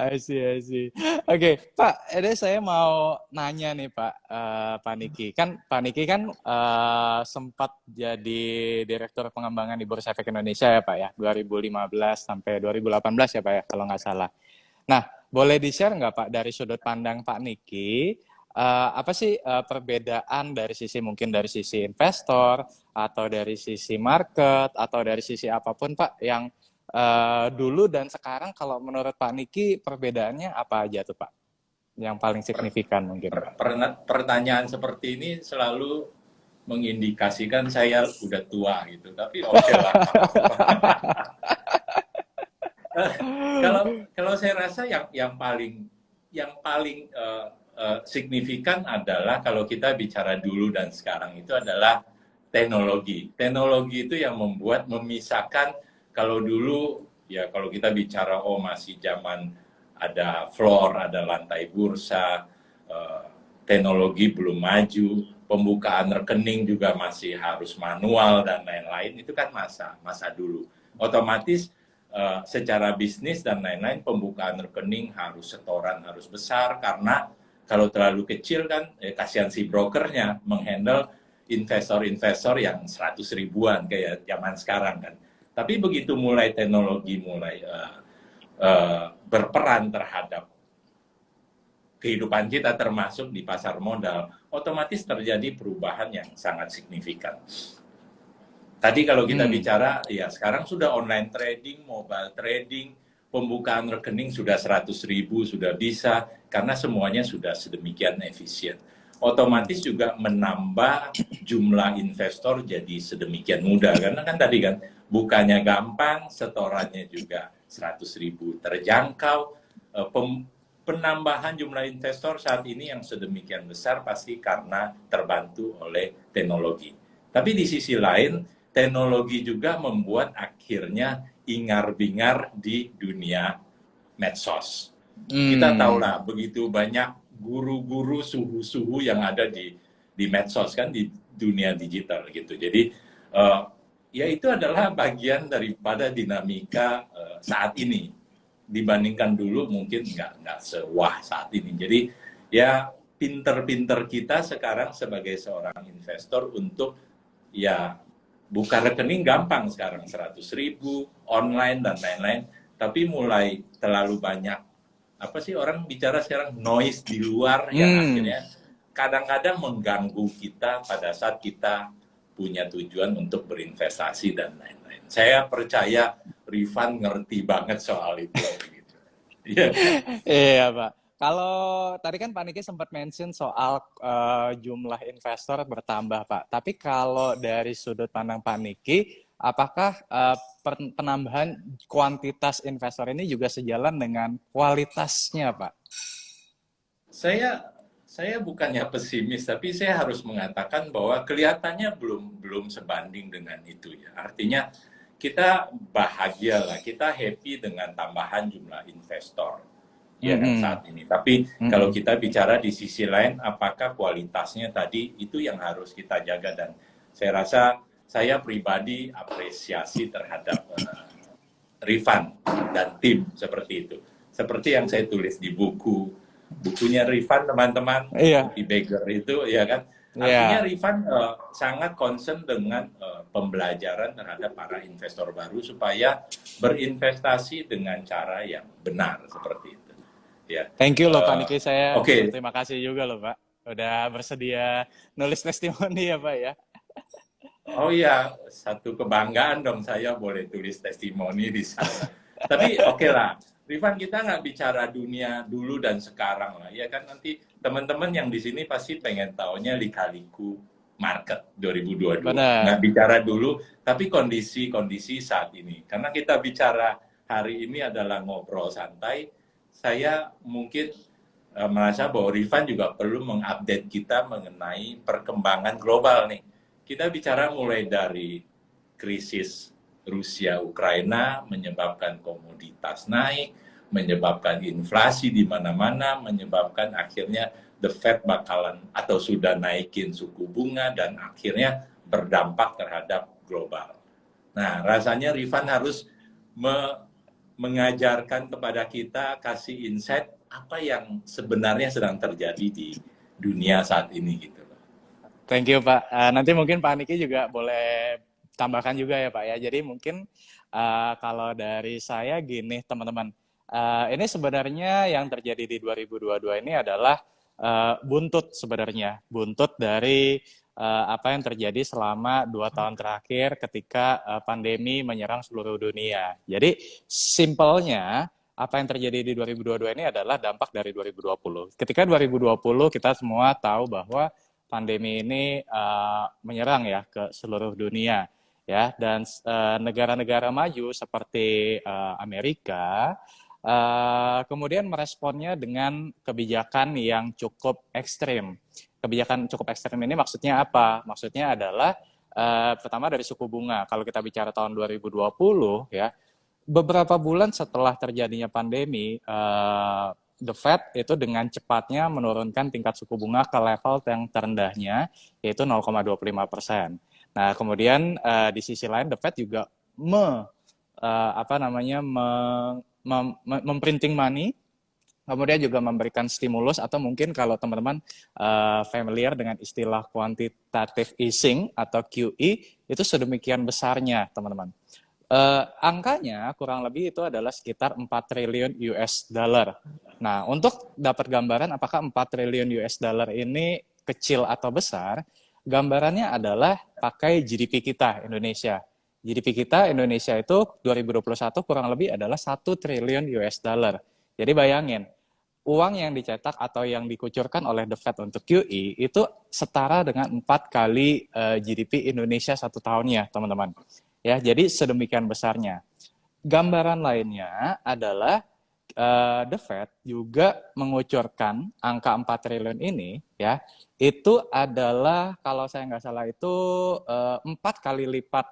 I see, I see. Oke, Pak, ini saya mau nanya nih Pak, Pak Niki. Kan Pak Niki kan sempat jadi Direktur Pengembangan di Bursa Efek Indonesia ya Pak ya, 2015 sampai 2018 ya Pak ya, kalau nggak salah. Nah, boleh di-share nggak Pak dari sudut pandang Pak Niki, apa sih perbedaan dari sisi mungkin dari sisi investor atau dari sisi market atau dari sisi apapun Pak yang dulu dan sekarang kalau menurut Pak Niki perbedaannya apa aja tuh Pak? Yang paling signifikan mungkin Pak. Pertanyaan seperti ini selalu mengindikasikan saya udah tua gitu, tapi oke lah. Kalau saya rasa yang paling signifikan adalah kalau kita bicara dulu dan sekarang itu adalah teknologi. Teknologi itu yang memisahkan. Kalau dulu ya kalau kita bicara masih zaman ada floor, ada lantai bursa, teknologi belum maju, pembukaan rekening juga masih harus manual dan lain-lain, itu kan masa dulu. Otomatis secara bisnis dan lain-lain pembukaan rekening harus setoran harus besar, karena kalau terlalu kecil kan kasihan si brokernya menghandle investor-investor yang 100 ribuan kayak zaman sekarang kan. Tapi begitu mulai teknologi mulai berperan terhadap kehidupan kita termasuk di pasar modal, otomatis terjadi perubahan yang sangat signifikan. Tadi kalau kita bicara, ya sekarang sudah online trading, mobile trading, pembukaan rekening sudah 100 ribu, sudah bisa, karena semuanya sudah sedemikian efisien. Otomatis juga menambah jumlah investor jadi sedemikian mudah, karena kan tadi kan, bukanya gampang, setorannya juga 100 ribu terjangkau, penambahan jumlah investor saat ini yang sedemikian besar pasti karena terbantu oleh teknologi. Tapi di sisi lain, teknologi juga membuat akhirnya ingar-bingar di dunia medsos. Kita tahulah begitu banyak guru-guru suhu-suhu yang ada di medsos kan, di dunia digital gitu. Jadi ya itu adalah bagian daripada dinamika saat ini. Dibandingkan dulu mungkin nggak sewah saat ini. Jadi ya pinter-pinter kita sekarang sebagai seorang investor untuk ya buka rekening gampang sekarang, 100 ribu, online dan lain-lain. Tapi mulai terlalu banyak, apa sih orang bicara sekarang, noise di luar yang akhirnya kadang-kadang mengganggu kita pada saat kita punya tujuan untuk berinvestasi dan lain-lain. Saya percaya Rifan ngerti banget soal itu. Gitu. Iya Pak. Kalau tadi kan Pak Niki sempat mention soal jumlah investor bertambah Pak. Tapi kalau dari sudut pandang Pak Niki, apakah penambahan kuantitas investor ini juga sejalan dengan kualitasnya Pak? Saya bukannya pesimis, tapi saya harus mengatakan bahwa kelihatannya belum sebanding dengan itu ya. Artinya kita bahagia lah, kita happy dengan tambahan jumlah investor ya kan saat ini. Tapi kalau kita bicara di sisi lain, apakah kualitasnya tadi itu yang harus kita jaga, dan saya rasa saya pribadi apresiasi terhadap Rifan dan tim seperti itu. Seperti yang saya tulis di bukunya Rifan teman-teman, di Bagger itu ya kan. Artinya Rifan sangat concern dengan pembelajaran terhadap para investor baru supaya berinvestasi dengan cara yang benar seperti itu. Ya. Thank you loh Pak Niki, saya terima kasih juga loh Pak udah bersedia nulis testimoni ya Pak ya. Oh iya, satu kebanggaan dong saya boleh tulis testimoni di sana. Tapi oke lah, Rifan, kita nggak bicara dunia dulu dan sekarang lah, ya kan. Nanti teman-teman yang di sini pasti pengen taunya lika-liku market 2022. Nggak bicara dulu, tapi kondisi saat ini. Karena kita bicara hari ini adalah ngobrol santai, saya mungkin merasa bahwa Rifan juga perlu mengupdate kita mengenai perkembangan global nih. Kita bicara mulai dari krisis Rusia-Ukraina menyebabkan komoditas naik, menyebabkan inflasi di mana-mana, menyebabkan akhirnya the Fed bakalan atau sudah naikin suku bunga dan akhirnya berdampak terhadap global. Nah, rasanya Rifan harus mengajarkan kepada kita, kasih insight apa yang sebenarnya sedang terjadi di dunia saat ini gitu loh. Thank you Pak. Nanti mungkin Pak Niki juga boleh tambahkan juga ya Pak ya. Jadi mungkin kalau dari saya gini teman-teman, ini sebenarnya yang terjadi di 2022 ini adalah buntut sebenarnya, buntut dari apa yang terjadi selama 2 tahun terakhir ketika pandemi menyerang seluruh dunia. Jadi simpelnya apa yang terjadi di 2022 ini adalah dampak dari 2020. Ketika 2020 kita semua tahu bahwa pandemi ini menyerang ya ke seluruh dunia ya, dan negara-negara maju seperti Amerika kemudian meresponnya dengan kebijakan yang cukup ekstrim. Kebijakan cukup ekstrim ini maksudnya apa? Maksudnya adalah pertama dari suku bunga. Kalau kita bicara tahun 2020 ya, beberapa bulan setelah terjadinya pandemi, The Fed itu dengan cepatnya menurunkan tingkat suku bunga ke level yang terendahnya, yaitu 0,25%. Nah, kemudian di sisi lain The Fed juga memprinting money, kemudian juga memberikan stimulus, atau mungkin kalau teman-teman familiar dengan istilah quantitative easing atau QE, itu sedemikian besarnya, teman-teman. Angkanya kurang lebih itu adalah sekitar 4 triliun US dollar. Nah, untuk dapat gambaran apakah 4 triliun US dollar ini kecil atau besar, gambarannya adalah pakai GDP kita Indonesia. GDP kita Indonesia itu 2021 kurang lebih adalah 1 triliun US dollar. Jadi bayangin, uang yang dicetak atau yang dikucurkan oleh The Fed untuk QE itu setara dengan 4 kali GDP Indonesia 1 tahunnya, teman-teman. Ya, jadi sedemikian besarnya. Gambaran lainnya adalah The Fed juga mengucurkan angka 4 triliun ini, ya, itu adalah kalau saya nggak salah itu 4 kali lipat,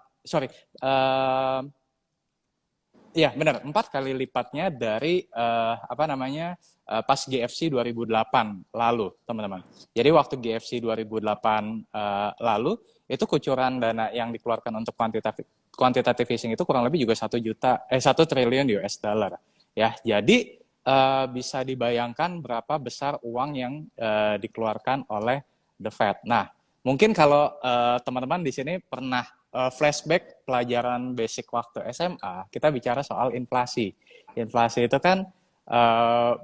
ya benar, 4 kali lipatnya dari pas GFC 2008 lalu, teman-teman. Jadi waktu GFC 2008 lalu, itu kucuran dana yang dikeluarkan untuk quantitative easing itu kurang lebih juga 1 triliun US dollar. Ya, jadi bisa dibayangkan berapa besar uang yang dikeluarkan oleh The Fed. Nah, mungkin kalau teman-teman di sini pernah flashback pelajaran basic waktu SMA, kita bicara soal inflasi. Inflasi itu kan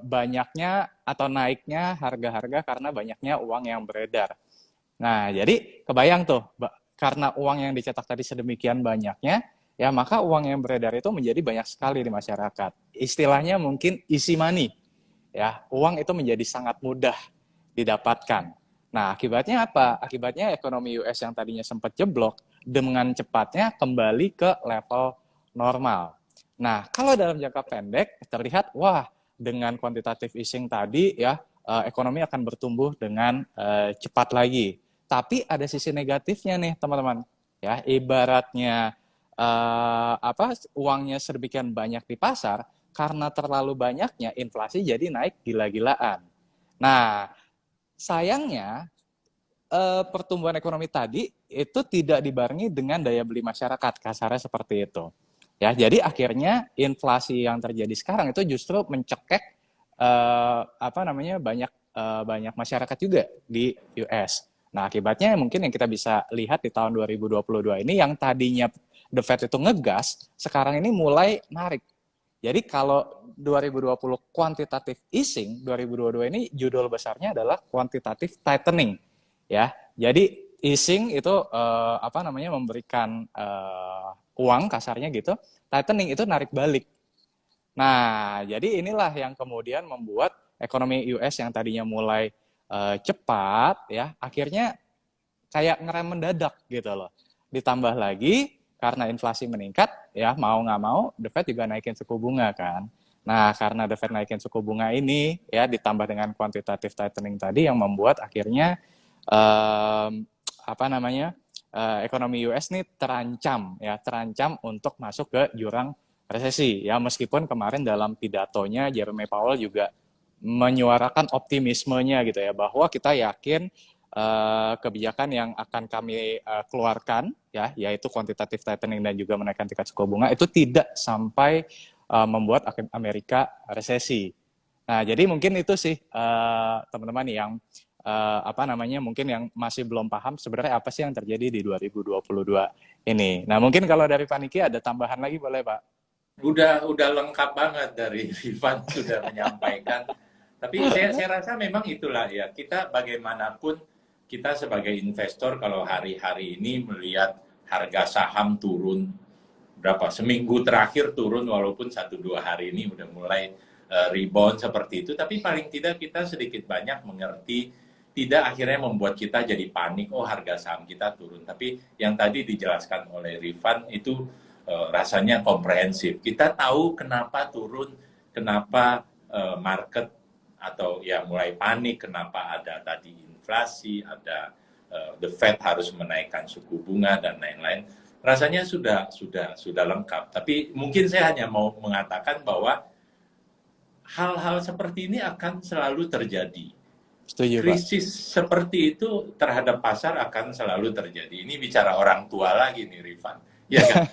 banyaknya atau naiknya harga-harga karena banyaknya uang yang beredar. Nah, jadi kebayang tuh, karena uang yang dicetak tadi sedemikian banyaknya, ya maka uang yang beredar itu menjadi banyak sekali di masyarakat. Istilahnya mungkin easy money. Ya, uang itu menjadi sangat mudah didapatkan. Nah, akibatnya apa? Akibatnya ekonomi US yang tadinya sempat jeblok dengan cepatnya kembali ke level normal. Nah, kalau dalam jangka pendek terlihat, wah, dengan quantitative easing tadi ya, ekonomi akan bertumbuh dengan cepat lagi. Tapi ada sisi negatifnya nih, teman-teman. Ya, ibaratnya uangnya sedemikian banyak di pasar, karena terlalu banyaknya inflasi jadi naik gila-gilaan. Nah, sayangnya pertumbuhan ekonomi tadi itu tidak dibarengi dengan daya beli masyarakat, kasarnya seperti itu. Ya, jadi akhirnya inflasi yang terjadi sekarang itu justru mencekek banyak masyarakat juga di US. Nah, akibatnya mungkin yang kita bisa lihat di tahun 2022 ini yang tadinya The Fed itu ngegas, sekarang ini mulai narik. Jadi kalau 2020 quantitative easing, 2022 ini judul besarnya adalah quantitative tightening. Ya, jadi easing itu memberikan uang kasarnya gitu, tightening itu narik balik. Nah, jadi inilah yang kemudian membuat ekonomi US yang tadinya mulai cepat, ya, akhirnya kayak ngerem mendadak gitu loh. Ditambah lagi karena inflasi meningkat, ya mau nggak mau, The Fed juga naikin suku bunga kan. Nah, karena The Fed naikin suku bunga ini, ya ditambah dengan quantitative tightening tadi yang membuat akhirnya ekonomi US nih terancam untuk masuk ke jurang resesi. Ya, meskipun kemarin dalam pidatonya Jerome Powell juga menyuarakan optimismenya gitu ya, bahwa kita yakin kebijakan yang akan kami keluarkan, ya, yaitu quantitative tightening dan juga menaikkan tingkat suku bunga itu tidak sampai membuat Amerika resesi. Nah, jadi mungkin itu sih teman-teman yang apa namanya mungkin yang masih belum paham sebenarnya apa sih yang terjadi di 2022 ini. Nah, mungkin kalau dari Pak Niki ada tambahan lagi boleh, Pak? Udah lengkap banget dari Rifan sudah menyampaikan. Tapi saya rasa memang itulah ya, kita bagaimanapun kita sebagai investor kalau hari-hari ini melihat harga saham turun berapa seminggu terakhir turun walaupun 1-2 hari ini udah mulai rebound seperti itu, tapi paling tidak kita sedikit banyak mengerti, tidak akhirnya membuat kita jadi panik, oh harga saham kita turun. Tapi yang tadi dijelaskan oleh Rifan itu rasanya komprehensif. Kita tahu kenapa turun, kenapa market atau ya mulai panik, kenapa ada tadi inflasi, ada the Fed harus menaikkan suku bunga dan lain-lain. Rasanya sudah lengkap. Tapi mungkin saya hanya mau mengatakan bahwa hal-hal seperti ini akan selalu terjadi. Setuju, Pak. Krisis seperti itu terhadap pasar akan selalu terjadi. Ini bicara orang tua lagi nih, Rifan. Ya kan?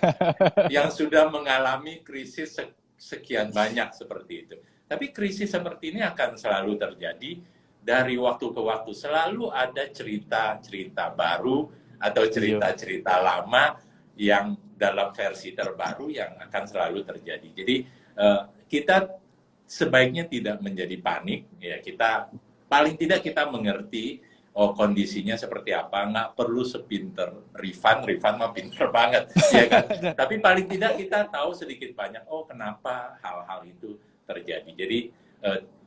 Yang sudah mengalami krisis sekian banyak seperti itu. Tapi krisis seperti ini akan selalu terjadi dari waktu ke waktu. Selalu ada cerita-cerita baru atau cerita-cerita lama yang dalam versi terbaru yang akan selalu terjadi. Jadi kita sebaiknya tidak menjadi panik. Ya, kita paling tidak kita mengerti oh kondisinya seperti apa, nggak perlu sepinter Rifan mah pinter banget, ya kan? Tapi paling tidak kita tahu sedikit banyak, oh kenapa hal-hal itu terjadi. Jadi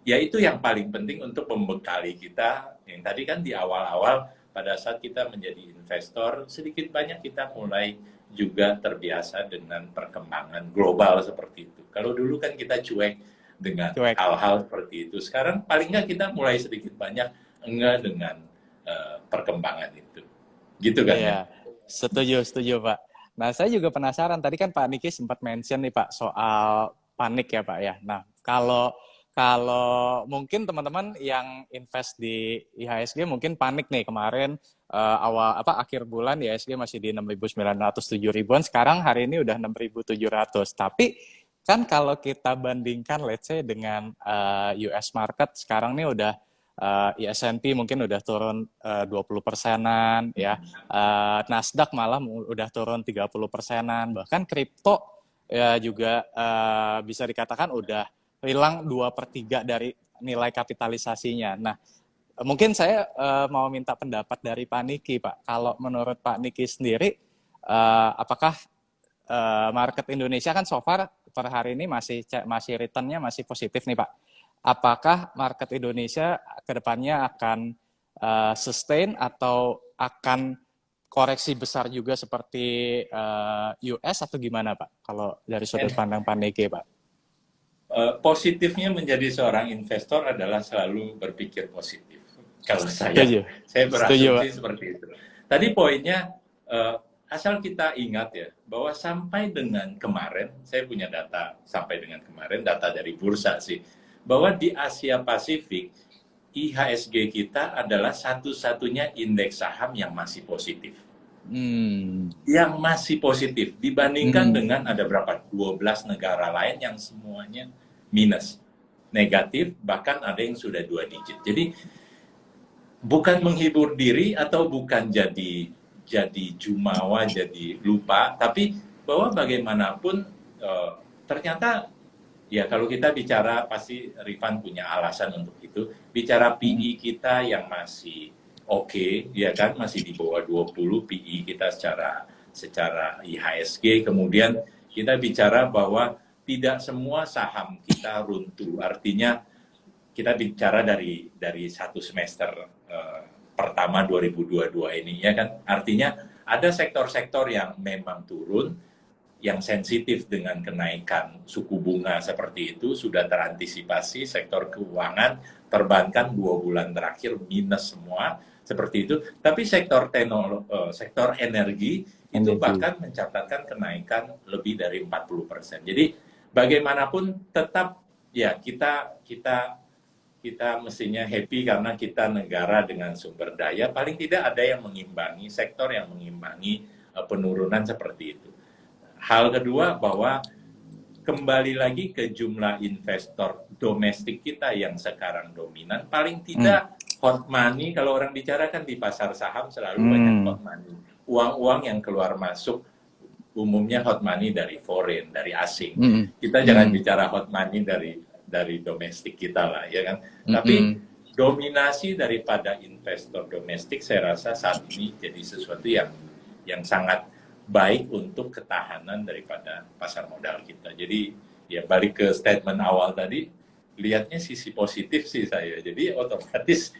ya itu yang paling penting untuk membekali kita, yang tadi kan di awal-awal pada saat kita menjadi investor, sedikit banyak kita mulai juga terbiasa dengan perkembangan global seperti itu. Kalau dulu kan kita cuek dengan hal-hal seperti itu, sekarang paling nggak kita mulai sedikit banyak enggak dengan perkembangan itu, gitu kan? Iya, setuju Pak. Nah, saya juga penasaran, tadi kan Pak Niki sempat mention nih Pak soal panik ya Pak ya. Nah, kalau mungkin teman-teman yang invest di IHSG mungkin panik nih kemarin akhir bulan IHSG masih di 6.900 7.000-an, sekarang hari ini udah 6.700. Tapi kan kalau kita bandingkan let's say dengan US market sekarang nih udah S&P mungkin udah turun 20%-an ya. Nasdaq malah udah turun 30%-an. Bahkan kripto ya juga bisa dikatakan udah hilang 2/3 dari nilai kapitalisasinya. Nah, mungkin saya mau minta pendapat dari Pak Niki, Pak. Kalau menurut Pak Niki sendiri, apakah market Indonesia kan so far per hari ini masih return-nya masih positif nih Pak. Apakah market Indonesia ke depannya akan sustain atau akan koreksi besar juga seperti US atau gimana Pak? Kalau dari sudut pandang Pak Niki, Pak. Positifnya menjadi seorang investor adalah selalu berpikir positif. Kalau saya berasumsi seperti itu. Tadi poinnya, asal kita ingat ya, bahwa sampai dengan kemarin, saya punya data sampai dengan kemarin, data dari bursa sih, bahwa di Asia Pasifik, IHSG kita adalah satu-satunya indeks saham yang masih positif. Yang masih positif, dibandingkan dengan ada berapa? 12 negara lain yang semuanya minus, negatif, bahkan ada yang sudah 2 digit. Jadi, bukan menghibur diri atau bukan jadi jumawa, jadi lupa, tapi bahwa bagaimanapun ternyata ya kalau kita bicara pasti Rifan punya alasan untuk itu. Bicara PE kita yang masih oke, ya kan masih di bawah 20 PE kita secara IHSG. Kemudian kita bicara bahwa tidak semua saham kita runtuh. Artinya kita bicara dari satu semester pertama 2022 ini, ya kan. Artinya ada sektor-sektor yang memang turun, yang sensitif dengan kenaikan suku bunga seperti itu sudah terantisipasi. Sektor keuangan, perbankan 2 bulan terakhir minus semua seperti itu. Tapi sektor energi itu bahkan mencatatkan kenaikan lebih dari 40%. Jadi bagaimanapun tetap ya kita mestinya happy karena kita negara dengan sumber daya. Paling tidak ada yang mengimbangi, sektor yang mengimbangi penurunan seperti itu. Hal kedua bahwa kembali lagi ke jumlah investor domestik kita yang sekarang dominan, paling Hmm. tidak hot money, kalau orang bicara kan di pasar saham selalu banyak hot money. Uang-uang yang keluar masuk umumnya hot money dari foreign, dari asing. Kita jangan bicara hot money dari domestik kita lah, ya kan. Tapi dominasi daripada investor domestik saya rasa saat ini jadi sesuatu yang sangat baik untuk ketahanan daripada pasar modal kita. Jadi ya balik ke statement awal tadi, lihatnya sisi positif sih saya. Jadi otomatis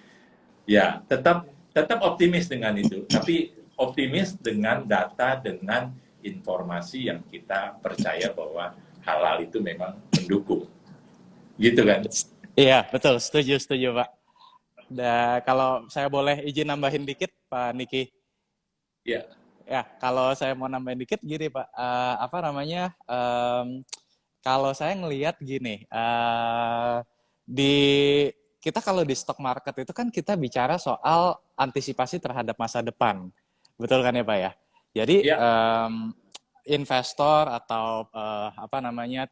ya tetap optimis dengan itu, tapi optimis dengan data, dengan informasi yang kita percaya bahwa halal itu memang mendukung. Gitu kan? Iya, betul. Setuju, Pak. Kalau saya boleh izin nambahin dikit, Pak Niki. Ya. Ya, kalau saya mau nambahin dikit gini, Pak. Kalau saya ngelihat gini, kita kalau di stock market itu kan kita bicara soal antisipasi terhadap masa depan. Betul kan ya, Pak ya? Jadi investor atau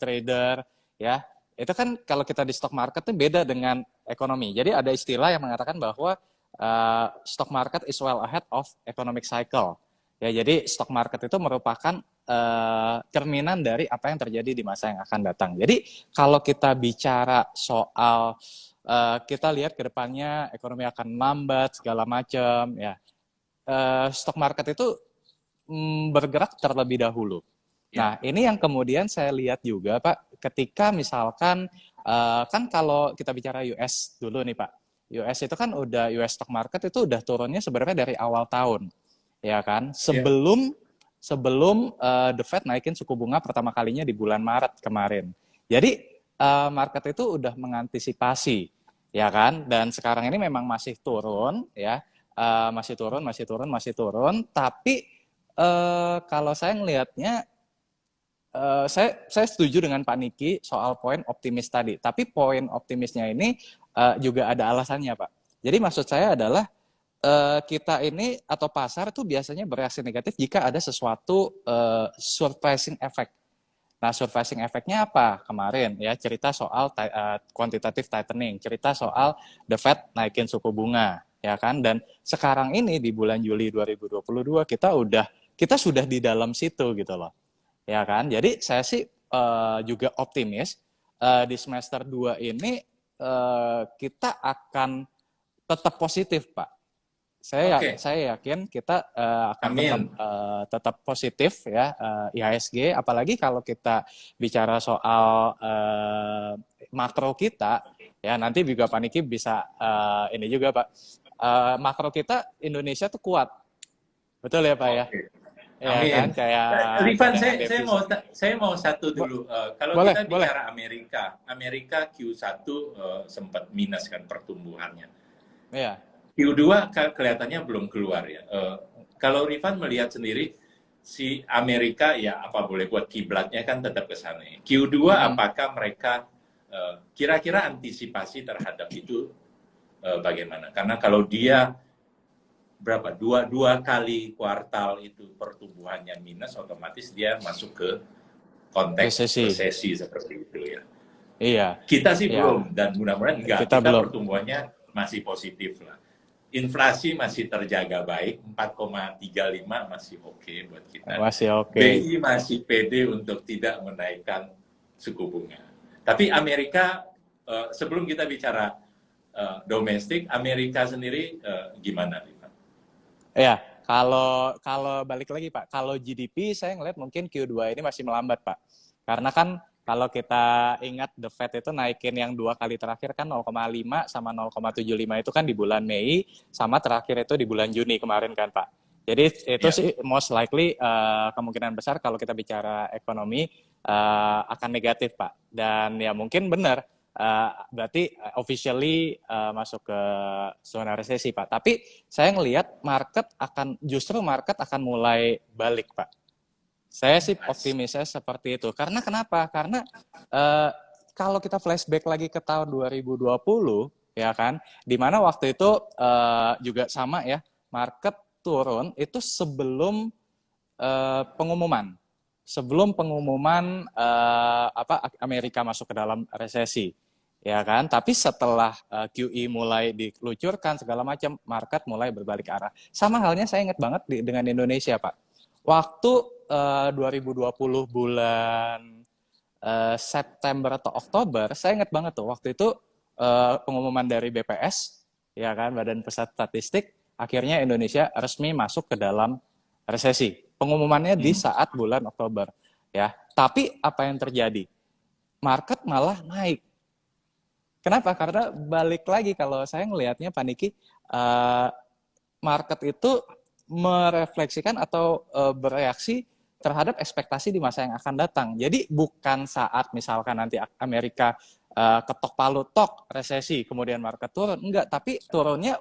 trader ya, itu kan kalau kita di stock market itu beda dengan ekonomi. Jadi ada istilah yang mengatakan bahwa stock market is well ahead of economic cycle. Ya, jadi stock market itu merupakan cerminan dari apa yang terjadi di masa yang akan datang. Jadi kalau kita bicara soal kita lihat ke depannya ekonomi akan lambat segala macam, ya stock market itu bergerak terlebih dahulu. Nah, ini yang kemudian saya lihat juga, Pak, ketika misalkan kan kalau kita bicara US dulu nih, Pak. US itu kan US stock market itu udah turunnya sebenarnya dari awal tahun. Ya kan? Sebelum The Fed naikin suku bunga pertama kalinya di bulan Maret kemarin. Jadi market itu udah mengantisipasi, ya kan? Dan sekarang ini memang masih turun, ya. Masih turun, tapi kalau saya ngelihatnya saya setuju dengan Pak Niki soal poin optimis tadi, tapi poin optimisnya ini juga ada alasannya, Pak. Jadi maksud saya adalah kita ini atau pasar itu biasanya bereaksi negatif jika ada sesuatu surprising effect. Nah, surprising effect-nya apa? Kemarin ya cerita soal quantitative tightening, cerita soal The Fed naikin suku bunga, ya kan? Dan sekarang ini di bulan Juli 2022 kita sudah di dalam situ gitu loh. Ya kan? Jadi saya sih juga optimis di semester 2 ini kita akan tetap positif, Pak. Saya yakin kita akan tetap positif ya IHSG, apalagi kalau kita bicara soal makro kita ya, nanti juga Pak Niki bisa ini juga, Pak, makro kita Indonesia tuh kuat, betul ya, Pak ya? Ya kan, kayak Rifan, saya mau satu dulu. Kalau kita bicara Amerika Q1 sempat minus kan pertumbuhannya. Iya. Q2 kelihatannya belum keluar ya. Kalau Rifan melihat sendiri, si Amerika ya apa boleh buat kiblatnya kan tetap ke sana. Q2 apakah mereka kira-kira antisipasi terhadap itu bagaimana? Karena kalau dia berapa dua kali kuartal itu pertumbuhannya minus, otomatis dia masuk ke konteks resesi seperti itu ya. Iya. Kita sih belum, dan mudah-mudahan enggak. Kita pertumbuhannya masih positif lah. Inflasi masih terjaga baik, 4,35 masih oke buat kita. Masih oke. BI masih pede untuk tidak menaikkan suku bunga. Tapi Amerika, sebelum kita bicara domestik, Amerika sendiri gimana, Rifan? Ya, kalau balik lagi, Pak, kalau GDP saya ngeliat mungkin Q2 ini masih melambat, Pak. Karena kan kalau kita ingat The Fed itu naikin yang 2 kali terakhir kan 0,5 sama 0,75 itu kan di bulan Mei, sama terakhir itu di bulan Juni kemarin kan, Pak. Jadi itu sih most likely kemungkinan besar kalau kita bicara ekonomi akan negatif, Pak. Dan ya mungkin benar berarti officially masuk ke zona resesi, Pak. Tapi saya ngelihat market akan mulai balik, Pak. Saya sih optimisnya seperti itu. Karena kenapa? Karena kalau kita flashback lagi ke tahun 2020, ya kan, di mana waktu itu juga sama ya, market turun itu sebelum pengumuman. sebelum pengumuman Amerika masuk ke dalam resesi, ya kan? Tapi setelah QE mulai diluncurkan segala macam, market mulai berbalik arah. Sama halnya saya ingat banget dengan Indonesia, Pak. Waktu 2020 bulan September atau Oktober, saya ingat banget tuh waktu itu pengumuman dari BPS, ya kan, Badan Pusat Statistik, akhirnya Indonesia resmi masuk ke dalam resesi. Pengumumannya di saat bulan Oktober, ya. Tapi apa yang terjadi? Market malah naik. Kenapa? Karena balik lagi kalau saya ngelihatnya Pak Niki, market itu merefleksikan atau bereaksi terhadap ekspektasi di masa yang akan datang. Jadi bukan saat misalkan nanti Amerika ketok palu tok resesi kemudian market turun, enggak, tapi turunnya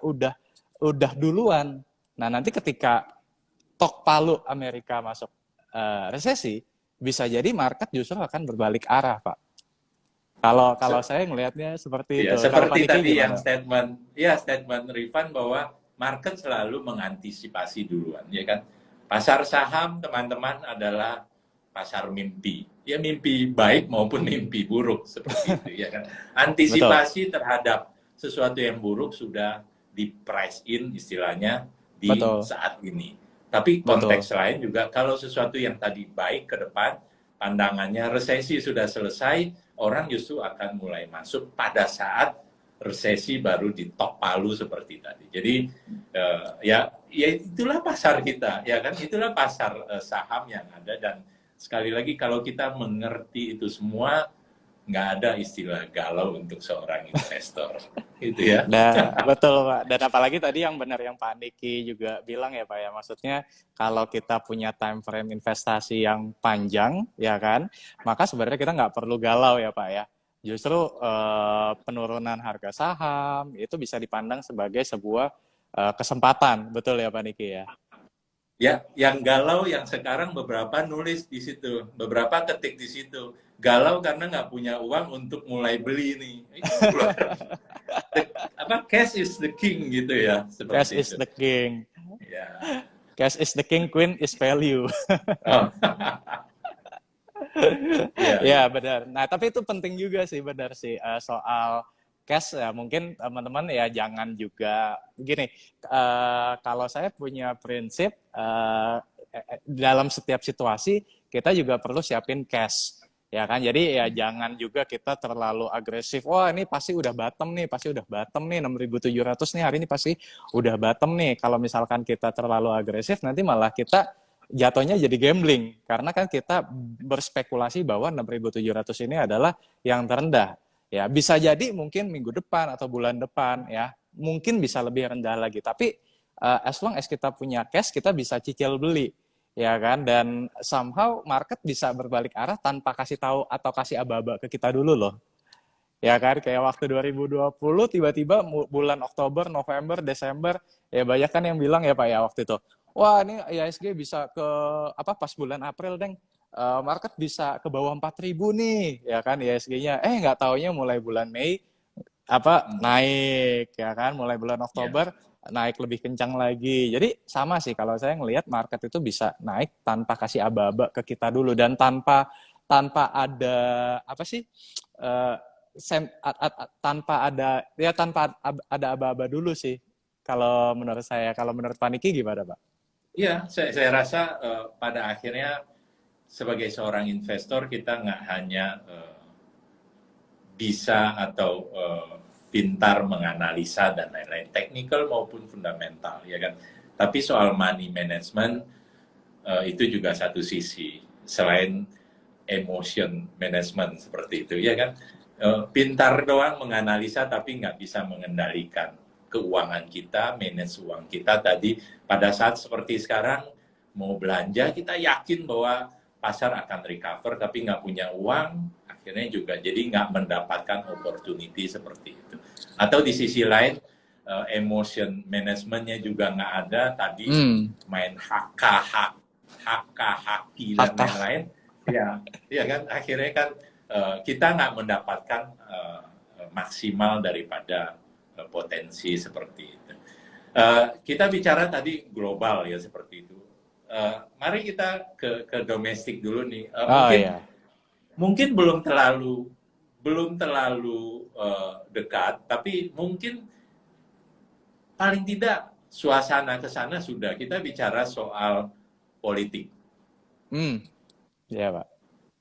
udah duluan. Nah, nanti ketika tok palu Amerika masuk resesi, bisa jadi market justru akan berbalik arah, Pak. Kalau saya ngelihatnya seperti ya, itu. Kalau Pak seperti Niki tadi yang gimana? statement Rifan bahwa market selalu mengantisipasi duluan, ya kan? Pasar saham, teman-teman, adalah pasar mimpi. Ya, mimpi baik maupun mimpi buruk, seperti itu, ya kan? Betul, Antisipasi terhadap sesuatu yang buruk sudah di price in, istilahnya, di betul, saat ini. Tapi betul. konteks lain juga, kalau sesuatu yang tadi baik ke depan, pandangannya resesi sudah selesai, orang justru akan mulai masuk pada saat resesi baru ditok palu seperti tadi. Jadi ya itulah pasar kita, ya kan? Itulah pasar saham yang ada. Dan sekali lagi, kalau kita mengerti itu semua, nggak ada istilah galau untuk seorang investor, gitu ya. Nah, betul Pak. Dan apalagi tadi yang benar yang Pak Niki juga bilang ya Pak ya, maksudnya kalau kita punya time frame investasi yang panjang, ya kan, maka sebenarnya kita nggak perlu galau ya Pak ya. Justru penurunan harga saham itu bisa dipandang sebagai sebuah kesempatan, betul ya Pak Niki ya. Ya, yang galau yang sekarang beberapa nulis di situ, beberapa ketik di situ. Galau karena nggak punya uang untuk mulai beli nih. Itu loh. Cash is the king gitu ya, Cash seperti is itu. the king. Ya. Cash is the king, queen is value. Oh. Ya, Ya ya. benar. Nah tapi itu penting juga sih benar sih soal cash ya mungkin teman-teman ya jangan juga gini. Kalau saya punya prinsip dalam setiap situasi kita juga perlu siapin cash ya kan. Jadi ya jangan juga kita terlalu agresif. Wah ini pasti udah bottom nih, pasti udah bottom nih 6.700 nih hari ini pasti udah bottom nih. Kalau misalkan kita terlalu agresif nanti malah kita jatuhnya jadi gambling karena kan kita berspekulasi bahwa 6.700 ini adalah yang terendah. Ya, bisa jadi mungkin minggu depan atau bulan depan ya, mungkin bisa lebih rendah lagi. Tapi as long as kita punya cash, kita bisa cicil beli. Ya kan? Dan somehow market bisa berbalik arah tanpa kasih tahu atau kasih aba-aba ke kita dulu loh. Ya kan kayak waktu 2020 tiba-tiba bulan Oktober, November, Desember ya banyak kan yang bilang ya Pak ya waktu itu. Wah, ini IHSG bisa ke pas bulan April, Deng. Market bisa ke bawah 4.000 nih, ya kan IHSG-nya. Nggak taunya mulai bulan Mei naik ya kan, mulai bulan Ya. Oktober naik lebih kencang lagi. Jadi sama sih kalau saya ngelihat market itu bisa naik tanpa kasih aba-aba ke kita dulu dan tanpa ada apa sih uh, tanpa ada aba-aba dulu sih kalau menurut saya. Kalau menurut Pak Niki gimana Pak? Ya, saya rasa pada akhirnya sebagai seorang investor kita nggak hanya bisa atau pintar menganalisa dan lain-lain, technical maupun fundamental, ya kan. Tapi soal money management itu juga satu sisi, selain emotion management seperti itu, ya kan. Pintar doang menganalisa tapi nggak bisa mengendalikan keuangan kita, manage uang kita tadi. Pada saat seperti sekarang mau belanja kita yakin bahwa pasar akan recover tapi nggak punya uang, akhirnya juga jadi nggak mendapatkan opportunity seperti itu. Atau di sisi lain emotion managementnya juga nggak ada, tadi main haki dan Hatta. lain-lain, ya kan akhirnya kan kita nggak mendapatkan maksimal daripada potensi seperti itu. Kita bicara tadi global ya seperti itu. mari kita ke domestik dulu nih. Oh iya. Mungkin belum terlalu dekat, tapi mungkin paling tidak suasana ke sana sudah. Kita bicara soal politik. Iya Pak.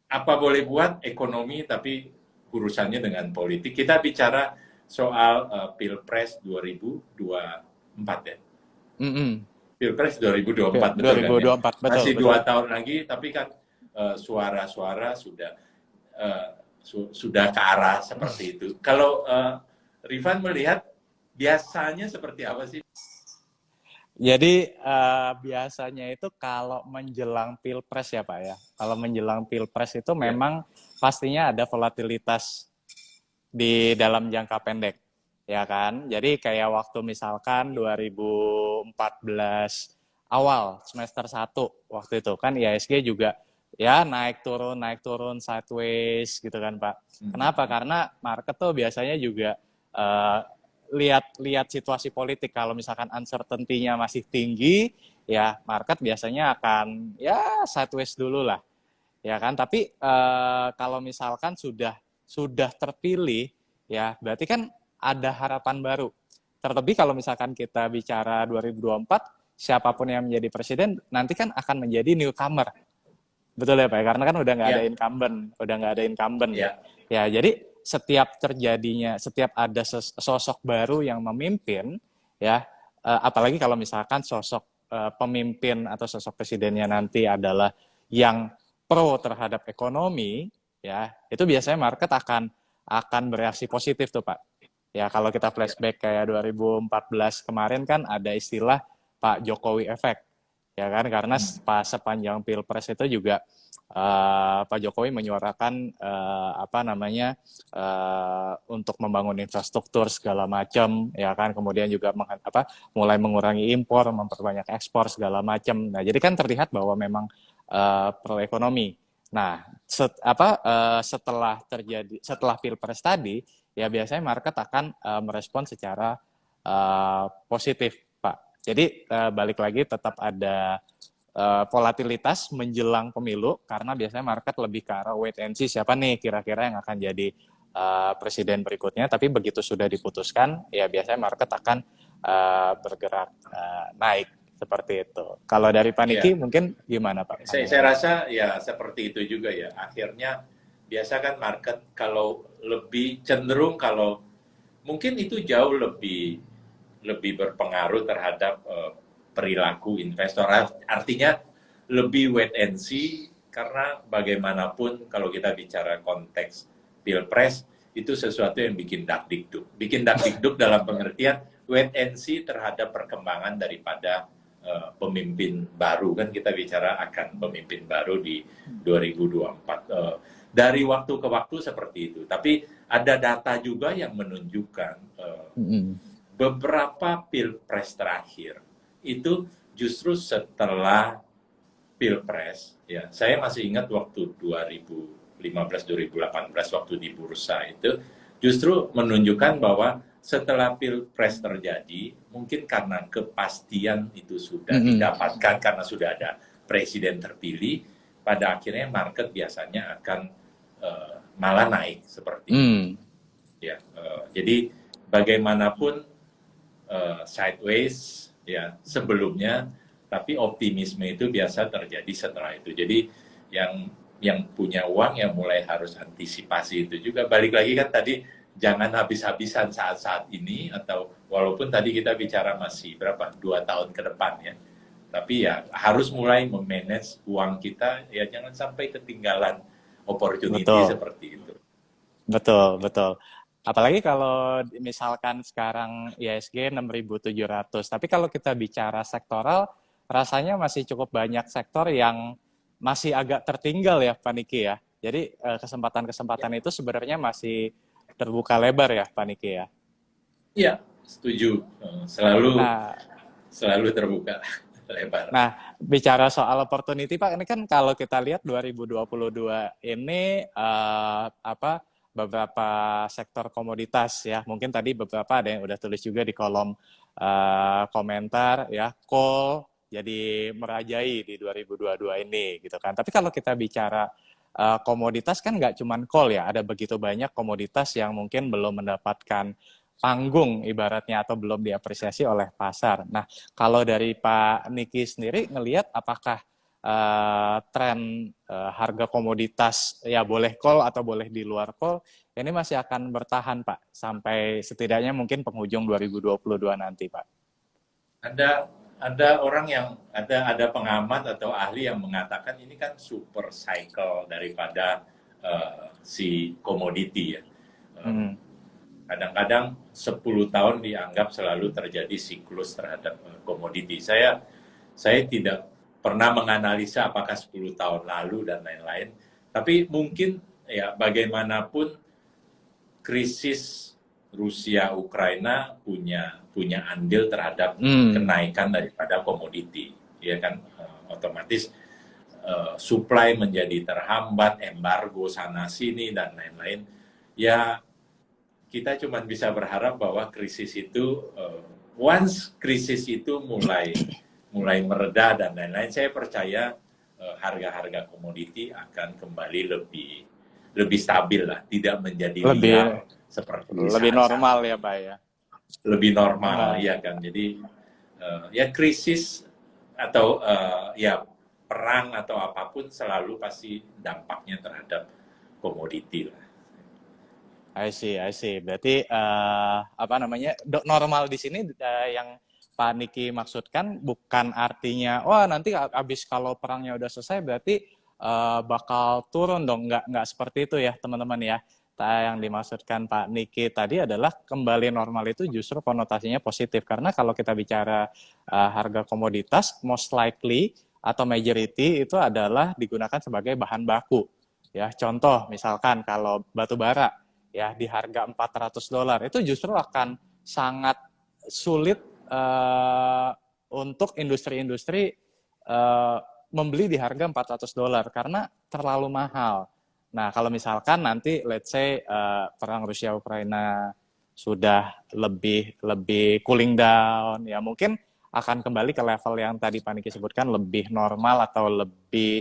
Apa boleh buat ekonomi, tapi urusannya dengan politik. Kita bicara soal Pilpres 2024 ya. Pilpres 2024 betul kan ya? 2024 betul. Masih betul. 2 tahun lagi, tapi kan suara-suara sudah ke arah seperti itu. Kalau Rifan melihat biasanya seperti apa sih? Jadi biasanya itu kalau menjelang Pilpres ya Pak ya. Kalau menjelang Pilpres itu memang pastinya ada volatilitas di dalam jangka pendek. Ya kan? Jadi kayak waktu misalkan 2014 awal semester 1 waktu itu kan IHSG juga ya naik turun sideways gitu kan Pak. Kenapa? Karena market tuh biasanya juga lihat situasi politik. Kalau misalkan uncertainty-nya masih tinggi, ya market biasanya akan ya sideways dulu lah, ya kan. Tapi kalau misalkan sudah terpilih, ya berarti kan ada harapan baru. Terlebih kalau misalkan kita bicara 2024, siapapun yang menjadi presiden nanti kan akan menjadi newcomer. Betul ya Pak? Karena kan udah nggak ada incumbent ya. Ya, jadi setiap ada sosok baru yang memimpin, ya, apalagi kalau misalkan sosok pemimpin atau sosok presidennya nanti adalah yang pro terhadap ekonomi, ya, itu biasanya market akan bereaksi positif tuh Pak. Ya, kalau kita flashback kayak 2014 kemarin kan ada istilah Pak Jokowi Effect, ya kan, karena pas sepanjang Pilpres itu juga Pak Jokowi menyuarakan untuk membangun infrastruktur segala macam, ya kan, kemudian juga mulai mengurangi impor, memperbanyak ekspor segala macam. Nah, jadi kan terlihat bahwa memang pro ekonomi. Nah, setelah Pilpres tadi, ya biasanya market akan merespon secara positif, Pak. Jadi balik lagi tetap ada volatilitas menjelang pemilu karena biasanya market lebih ke arah wait and see siapa nih kira-kira yang akan jadi presiden berikutnya. Tapi begitu sudah diputuskan, ya biasanya market akan bergerak naik seperti itu. Kalau dari Pak Niki mungkin gimana Pak? Saya rasa ya seperti itu juga ya. Akhirnya biasa kan market kalau lebih cenderung kalau mungkin itu jauh lebih berpengaruh terhadap perilaku investor. Artinya lebih wait and see karena bagaimanapun kalau kita bicara konteks Pilpres itu sesuatu yang bikin dakdikduk. Bikin dakdikduk dalam pengertian wait and see terhadap perkembangan daripada pemimpin baru, kan kita bicara akan pemimpin baru di 2024. Dari waktu ke waktu seperti itu. Tapi ada data juga yang menunjukkan beberapa Pilpres terakhir itu justru setelah Pilpres, ya saya masih ingat waktu 2015-2018 waktu di bursa itu justru menunjukkan bahwa setelah Pilpres terjadi, mungkin karena kepastian itu sudah didapatkan karena sudah ada presiden terpilih, pada akhirnya market biasanya akan malah naik seperti itu. Ya, jadi bagaimanapun sideways ya sebelumnya, tapi optimisme itu biasa terjadi setelah itu. Jadi yang punya uang yang mulai harus antisipasi itu juga. Balik lagi kan tadi jangan habis-habisan saat-saat ini, atau walaupun tadi kita bicara masih 2 tahun ke depan ya. Tapi ya harus mulai memanage uang kita, ya jangan sampai ketinggalan opportunity seperti itu. Betul. Apalagi kalau misalkan sekarang IHSG 6.700. Tapi kalau kita bicara sektoral, rasanya masih cukup banyak sektor yang masih agak tertinggal ya Pak Niki ya. Jadi kesempatan-kesempatan itu sebenarnya masih terbuka lebar ya Pak Niki ya. Iya, setuju. Selalu terbuka lebar. Nah, bicara soal opportunity Pak, ini kan kalau kita lihat 2022 ini beberapa sektor komoditas ya. Mungkin tadi beberapa ada yang udah tulis juga di kolom komentar ya, coal, jadi merajai di 2022 ini gitu kan. Tapi kalau kita bicara komoditas kan nggak cuman coal ya, ada begitu banyak komoditas yang mungkin belum mendapatkan panggung ibaratnya atau belum diapresiasi oleh pasar. Nah, kalau dari Pak Niki sendiri ngelihat apakah tren harga komoditas ya boleh coal atau boleh di luar coal ini masih akan bertahan Pak sampai setidaknya mungkin penghujung 2022 nanti Pak. Ada orang yang ada pengamat atau ahli yang mengatakan ini kan super cycle daripada si komoditi ya. Kadang-kadang 10 tahun dianggap selalu terjadi siklus terhadap komoditi. Saya tidak pernah menganalisa apakah 10 tahun lalu dan lain-lain. Tapi mungkin ya bagaimanapun krisis Rusia Ukraina punya andil terhadap kenaikan daripada komoditi, ya kan, otomatis supply menjadi terhambat, embargo sana sini dan lain-lain. Ya kita cuma bisa berharap bahwa krisis itu once krisis itu mulai mereda dan lain-lain, saya percaya harga-harga komoditi akan kembali lebih stabil lah, tidak menjadi liar seperti lebih normal ya Pak ya. Lebih normal ya kan. Jadi ya krisis atau ya perang atau apapun selalu pasti dampaknya terhadap komoditi lah. I see. Berarti apa namanya normal di sini yang Pak Niki maksudkan bukan artinya wah nanti habis kalau perangnya udah selesai berarti bakal turun dong. Nggak seperti itu ya teman-teman ya. Yang dimaksudkan Pak Niki tadi adalah kembali normal itu justru konotasinya positif karena kalau kita bicara harga komoditas most likely atau majority itu adalah digunakan sebagai bahan baku. Ya contoh misalkan kalau batu bara ya di harga $400 itu justru akan sangat sulit untuk industri-industri membeli di harga $400 karena terlalu mahal. Nah, kalau misalkan nanti let's say perang Rusia Ukraina sudah lebih cooling down ya mungkin akan kembali ke level yang tadi Pak Niki sebutkan lebih normal atau lebih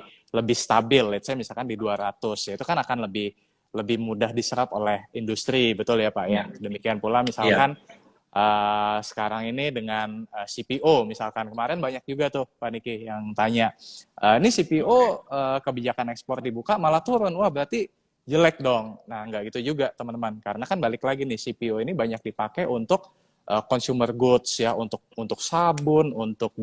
stabil let's say misalkan di 200 ya itu kan akan lebih mudah diserap oleh industri, betul ya Pak ya. Demikian pula misalkan sekarang ini dengan CPO, misalkan kemarin banyak juga tuh Pak Niki yang tanya, ini CPO kebijakan ekspor dibuka malah turun, wah berarti jelek dong. Nah nggak gitu juga teman-teman, karena kan balik lagi nih CPO ini banyak dipakai untuk consumer goods ya, untuk sabun, untuk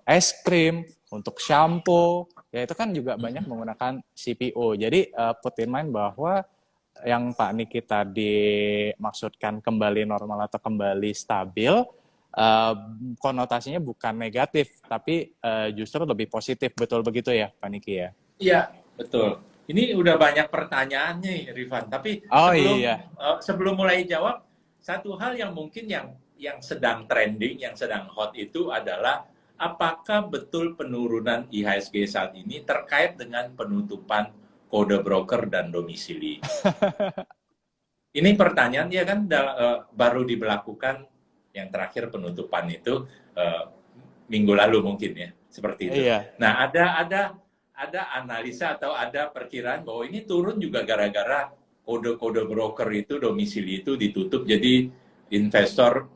es krim, untuk shampoo, ya itu kan juga banyak menggunakan CPO. Jadi put in mind bahwa yang Pak Niki tadi maksudkan kembali normal atau kembali stabil, konotasinya bukan negatif, tapi justru lebih positif, betul begitu ya Pak Niki ya? Iya, betul. Ini udah banyak pertanyaannya Rifan, tapi sebelum mulai jawab, satu hal yang mungkin yang sedang trending, yang sedang hot itu adalah apakah betul penurunan IHSG saat ini terkait dengan penutupan kode broker dan domisili? Ini pertanyaan ya kan baru diberlakukan yang terakhir penutupan itu minggu lalu mungkin ya, seperti itu. Iya. Nah, ada analisa atau ada perkiraan bahwa ini turun juga gara-gara kode-kode broker itu, domisili itu ditutup, jadi investor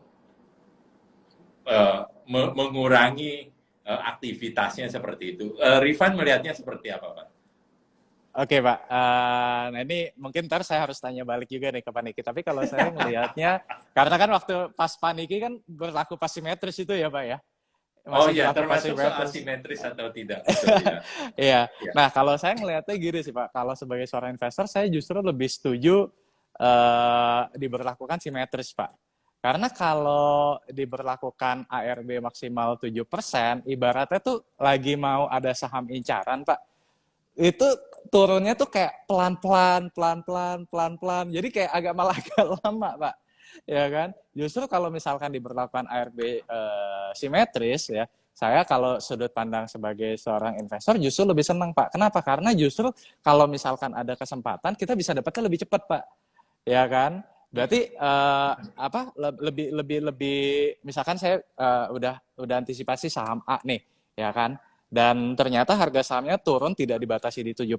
mengurangi aktivitasnya seperti itu. Rifan melihatnya seperti apa, Pak? Oke, Pak. Nah ini mungkin ntar saya harus tanya balik juga nih ke Pak Niki. Tapi kalau saya melihatnya, karena kan waktu pas Pak Niki kan berlaku pas simetris itu ya, Pak ya? Masih termasuk asimetris atau tidak. Iya. Nah, kalau saya melihatnya gini sih, Pak. Kalau sebagai seorang investor, saya justru lebih setuju diberlakukan simetris, Pak. Karena kalau diberlakukan ARB maksimal 7%, ibaratnya tuh lagi mau ada saham incaran, Pak. Itu turunnya tuh kayak pelan-pelan. Jadi kayak malah agak lama, Pak. Ya kan? Justru kalau misalkan diberlakukan ARB simetris ya, saya kalau sudut pandang sebagai seorang investor justru lebih senang, Pak. Kenapa? Karena justru kalau misalkan ada kesempatan kita bisa dapatnya lebih cepat, Pak. Ya kan? Berarti lebih misalkan saya udah antisipasi saham A nih, ya kan? Dan ternyata harga sahamnya turun tidak dibatasi di 7%,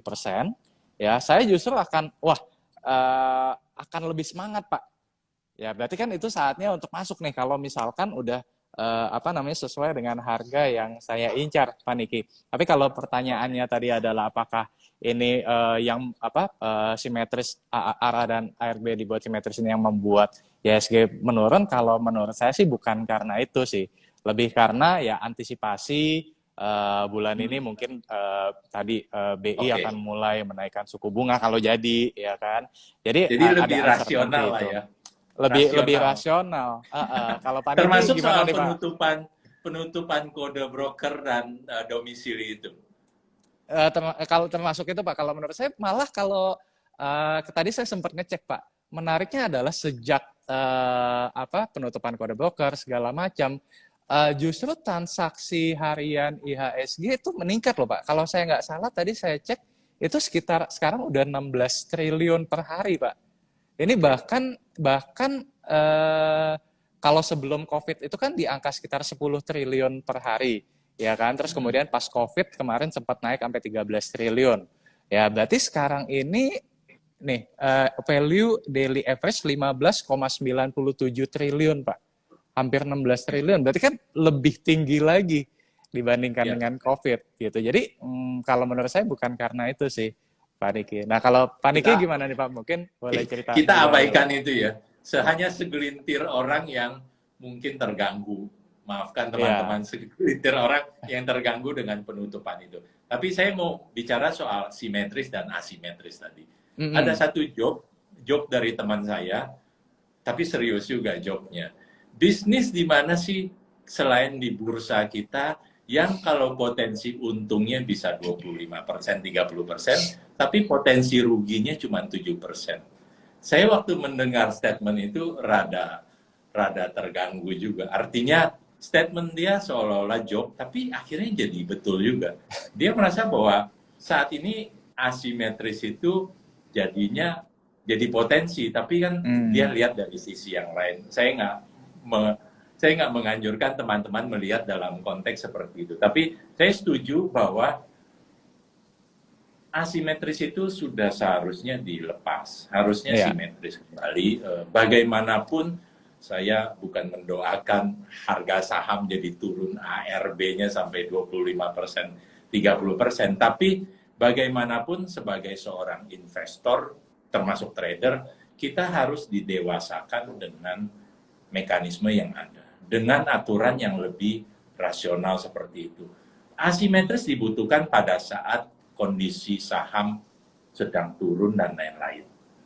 ya saya justru akan lebih semangat, Pak. Ya, berarti kan itu saatnya untuk masuk nih kalau misalkan udah sesuai dengan harga yang saya incar, Pak Niki. Tapi kalau pertanyaannya tadi adalah apakah ini simetris ARA dan ARB dibuat simetris ini yang membuat IHSG menurun, kalau menurut saya sih bukan karena itu sih. Lebih karena ya antisipasi bulan ini mungkin tadi BI akan mulai menaikkan suku bunga kalau jadi, ya kan. Jadi lebih ada rasional lah itu. ya. Lebih rasional. Kalau Pak Niki Termasuk gimana soal nih, Pak? penutupan kode broker dan domisili itu. Kalau termasuk itu, Pak, kalau menurut saya malah kalau tadi saya sempat ngecek, Pak, menariknya adalah sejak penutupan kode broker segala macam, justru transaksi harian IHSG itu meningkat loh, Pak. Kalau saya nggak salah tadi saya cek itu sekitar sekarang udah 16 triliun per hari, Pak. Ini bahkan kalau sebelum COVID itu kan di angka sekitar 10 triliun per hari, ya kan? Terus kemudian pas COVID kemarin sempat naik sampai 13 triliun. Ya, berarti sekarang ini nih value daily average 15,97 triliun, Pak. Hampir 16 triliun. Berarti kan lebih tinggi lagi dibandingkan dengan COVID gitu. Jadi kalau menurut saya bukan karena itu sih, Pak Niki. Nah, kalau Pak Niki gimana nih, Pak? Mungkin boleh cerita. Kita abaikan itu ya. Hanya segelintir orang yang mungkin terganggu. Maafkan teman-teman, segelintir orang yang terganggu dengan penutupan itu. Tapi saya mau bicara soal simetris dan asimetris tadi. Ada satu job dari teman saya, tapi serius juga jobnya. Bisnis di mana sih selain di bursa kita yang kalau potensi untungnya bisa 25%, 30%, tapi potensi ruginya cuma 7%. Saya waktu mendengar statement itu rada terganggu juga. Artinya statement dia seolah-olah joke, tapi akhirnya jadi betul juga. Dia merasa bahwa saat ini asimetris itu jadinya jadi potensi, tapi kan dia lihat dari sisi yang lain. Saya nggak menganjurkan teman-teman melihat dalam konteks seperti itu. Tapi saya setuju bahwa asimetris itu sudah seharusnya dilepas. Harusnya simetris kembali. Bagaimanapun saya bukan mendoakan harga saham jadi turun ARB-nya sampai 25%, 30%. Tapi bagaimanapun sebagai seorang investor, termasuk trader, kita harus didewasakan dengan mekanisme yang ada, dengan aturan yang lebih rasional seperti itu. Asimetris dibutuhkan pada saat kondisi saham sedang turun dan lain-lain.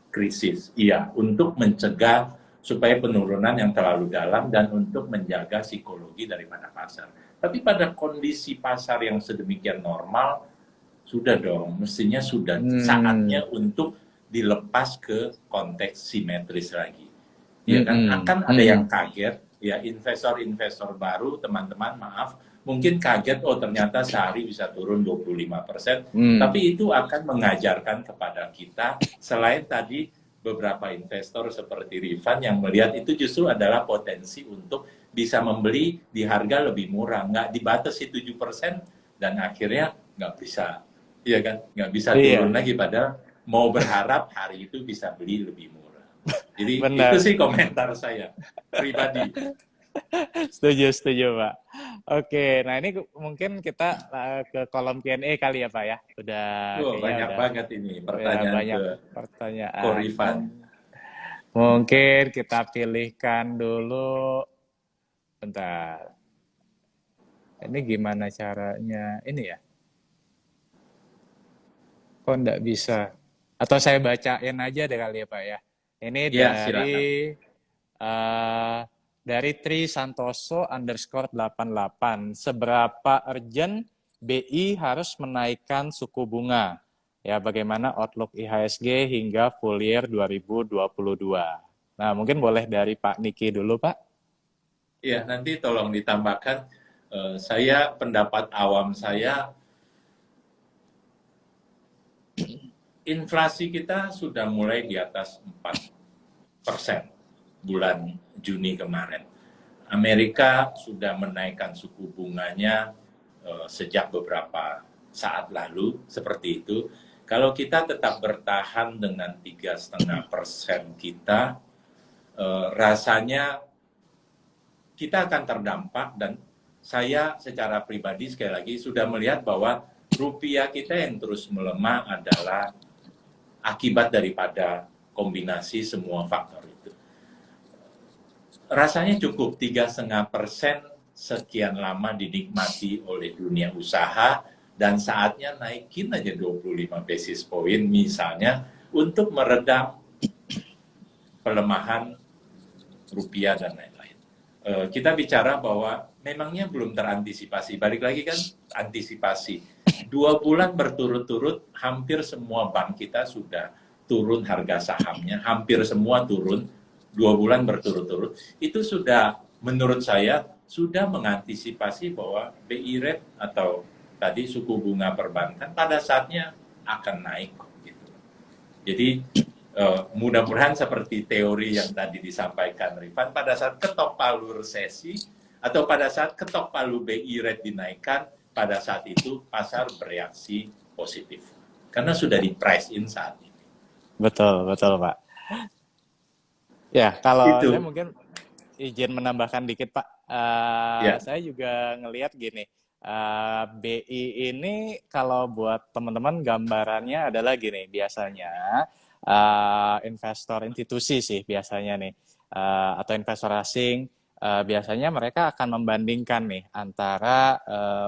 Krisis, iya, untuk mencegah supaya penurunan yang terlalu dalam dan untuk menjaga psikologi daripada pasar. Tapi pada kondisi pasar yang sedemikian normal, sudah dong, mestinya sudah saatnya untuk dilepas ke konteks simetris lagi. Ya kan, akan ada yang kaget, ya investor-investor baru, teman-teman maaf, mungkin kaget, oh ternyata sehari bisa turun 25%, tapi itu akan mengajarkan kepada kita, selain tadi beberapa investor seperti Rifan yang melihat itu justru adalah potensi untuk bisa membeli di harga lebih murah, nggak dibatasi 7%, dan akhirnya nggak bisa, ya kan, nggak bisa turun lagi, padahal mau berharap hari itu bisa beli lebih murah. Jadi itu sih komentar saya pribadi. Setuju, Pak. Oke, nah ini mungkin kita ke kolom Q&A kali ya, Pak ya. Banyak banget ini pertanyaan ke Rifan. Mungkin kita pilihkan dulu. Bentar. Ini gimana caranya? Ini ya. Kok nggak bisa? Atau saya bacain aja deh kali ya, Pak ya. Ini dari Tri Santoso _88. Seberapa urgent BI harus menaikkan suku bunga? Ya, bagaimana outlook IHSG hingga full year 2022? Nah, mungkin boleh dari Pak Niki dulu, Pak. Iya, nanti tolong ditambahkan. Pendapat awam saya, inflasi kita sudah mulai di atas 4. bulan Juni kemarin. Amerika sudah menaikkan suku bunganya sejak beberapa saat lalu, seperti itu. Kalau kita tetap bertahan dengan 3,5% kita, rasanya kita akan terdampak, dan saya secara pribadi sekali lagi sudah melihat bahwa rupiah kita yang terus melemah adalah akibat daripada kombinasi semua faktor itu. Rasanya cukup 3,5% sekian lama dinikmati oleh dunia usaha, dan saatnya naikin aja 25 basis point misalnya untuk meredam pelemahan rupiah dan lain-lain. Kita bicara bahwa memangnya belum terantisipasi. Balik lagi kan antisipasi. 2 bulan berturut-turut hampir semua bank kita sudah turun harga sahamnya, hampir semua turun 2 bulan berturut-turut. Itu sudah, menurut saya, sudah mengantisipasi bahwa BI rate atau tadi suku bunga perbankan pada saatnya akan naik. Gitu. Jadi mudah-mudahan seperti teori yang tadi disampaikan Rifan, pada saat ketok palu resesi atau pada saat ketok palu BI rate dinaikkan, pada saat itu pasar bereaksi positif. Karena sudah di price in saat ini. Betul, betul Pak. Ya, kalau Itu. saya mungkin izin menambahkan dikit Pak. Ya. Saya juga ngelihat gini, BI ini kalau buat teman-teman gambarannya adalah gini, biasanya investor institusi sih biasanya nih, atau investor asing, biasanya mereka akan membandingkan nih antara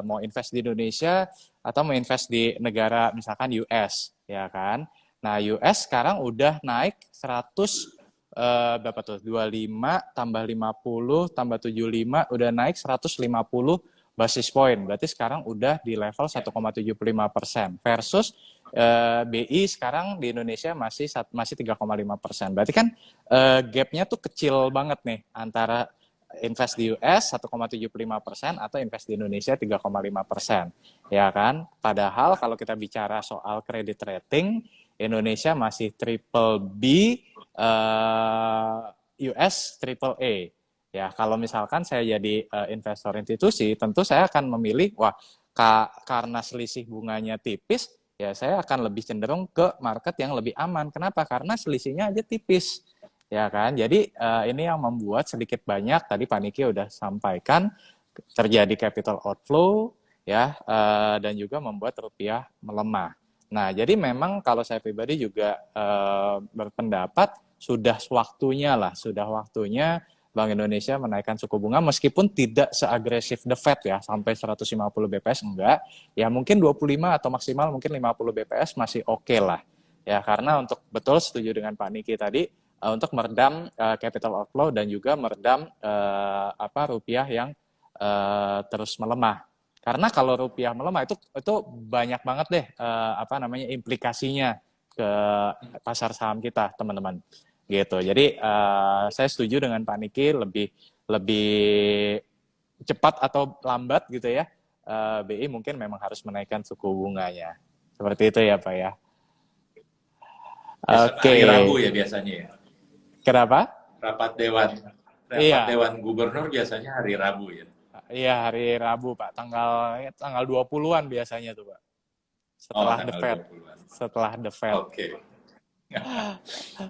mau invest di Indonesia atau mau invest di negara misalkan US, ya kan? Nah, US sekarang udah naik 100 berapa tuh? 25 tambah 50 tambah 75 udah naik 150 basis point. Berarti sekarang udah di level 1,75% versus BI sekarang di Indonesia masih 3,5%. Berarti kan gapnya tuh kecil banget nih antara invest di US 1,75% atau invest di Indonesia 3,5%. Ya kan? Padahal kalau kita bicara soal credit rating, Indonesia masih triple B, US triple A. Ya, kalau misalkan saya jadi investor institusi, tentu saya akan memilih, wah, karena selisih bunganya tipis, ya saya akan lebih cenderung ke market yang lebih aman. Kenapa? Karena selisihnya aja tipis. Ya kan? Jadi ini yang membuat sedikit banyak, tadi Pak Niki udah sampaikan, terjadi capital outflow, ya, dan juga membuat rupiah melemah. Nah, jadi memang kalau saya pribadi juga berpendapat sudah waktunya Bank Indonesia menaikkan suku bunga meskipun tidak seagresif The Fed ya, sampai 150 BPS enggak. Ya mungkin 25 atau maksimal mungkin 50 BPS masih oke lah. Ya, karena untuk betul setuju dengan Pak Niki tadi untuk meredam capital outflow dan juga meredam rupiah yang terus melemah. Karena kalau rupiah melemah itu banyak banget deh implikasinya ke pasar saham kita, teman-teman. Gitu. Jadi saya setuju dengan Pak Niki, lebih cepat atau lambat gitu ya. BI mungkin memang harus menaikkan suku bunganya. Seperti itu ya, Pak ya. Oke. Hari Rabu ya biasanya ya. Kenapa? Rapat Dewan Gubernur biasanya hari Rabu ya. Iya, hari Rabu, Pak. Tanggal 20-an biasanya tuh, Pak. Setelah The Fed. Setelah The Fed. Oke.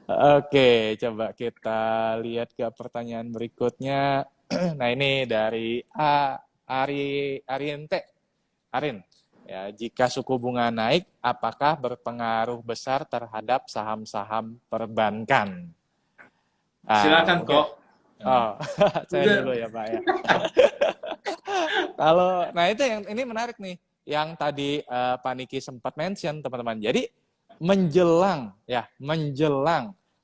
Oke, coba kita lihat ke pertanyaan berikutnya. Nah, ini dari Arin. Ya, jika suku bunga naik, apakah berpengaruh besar terhadap saham-saham perbankan? Silakan kok. Oh, saya dulu ya Pak ya. Nah itu yang ini menarik nih, yang tadi Pak Niki sempat mention teman-teman. Jadi menjelang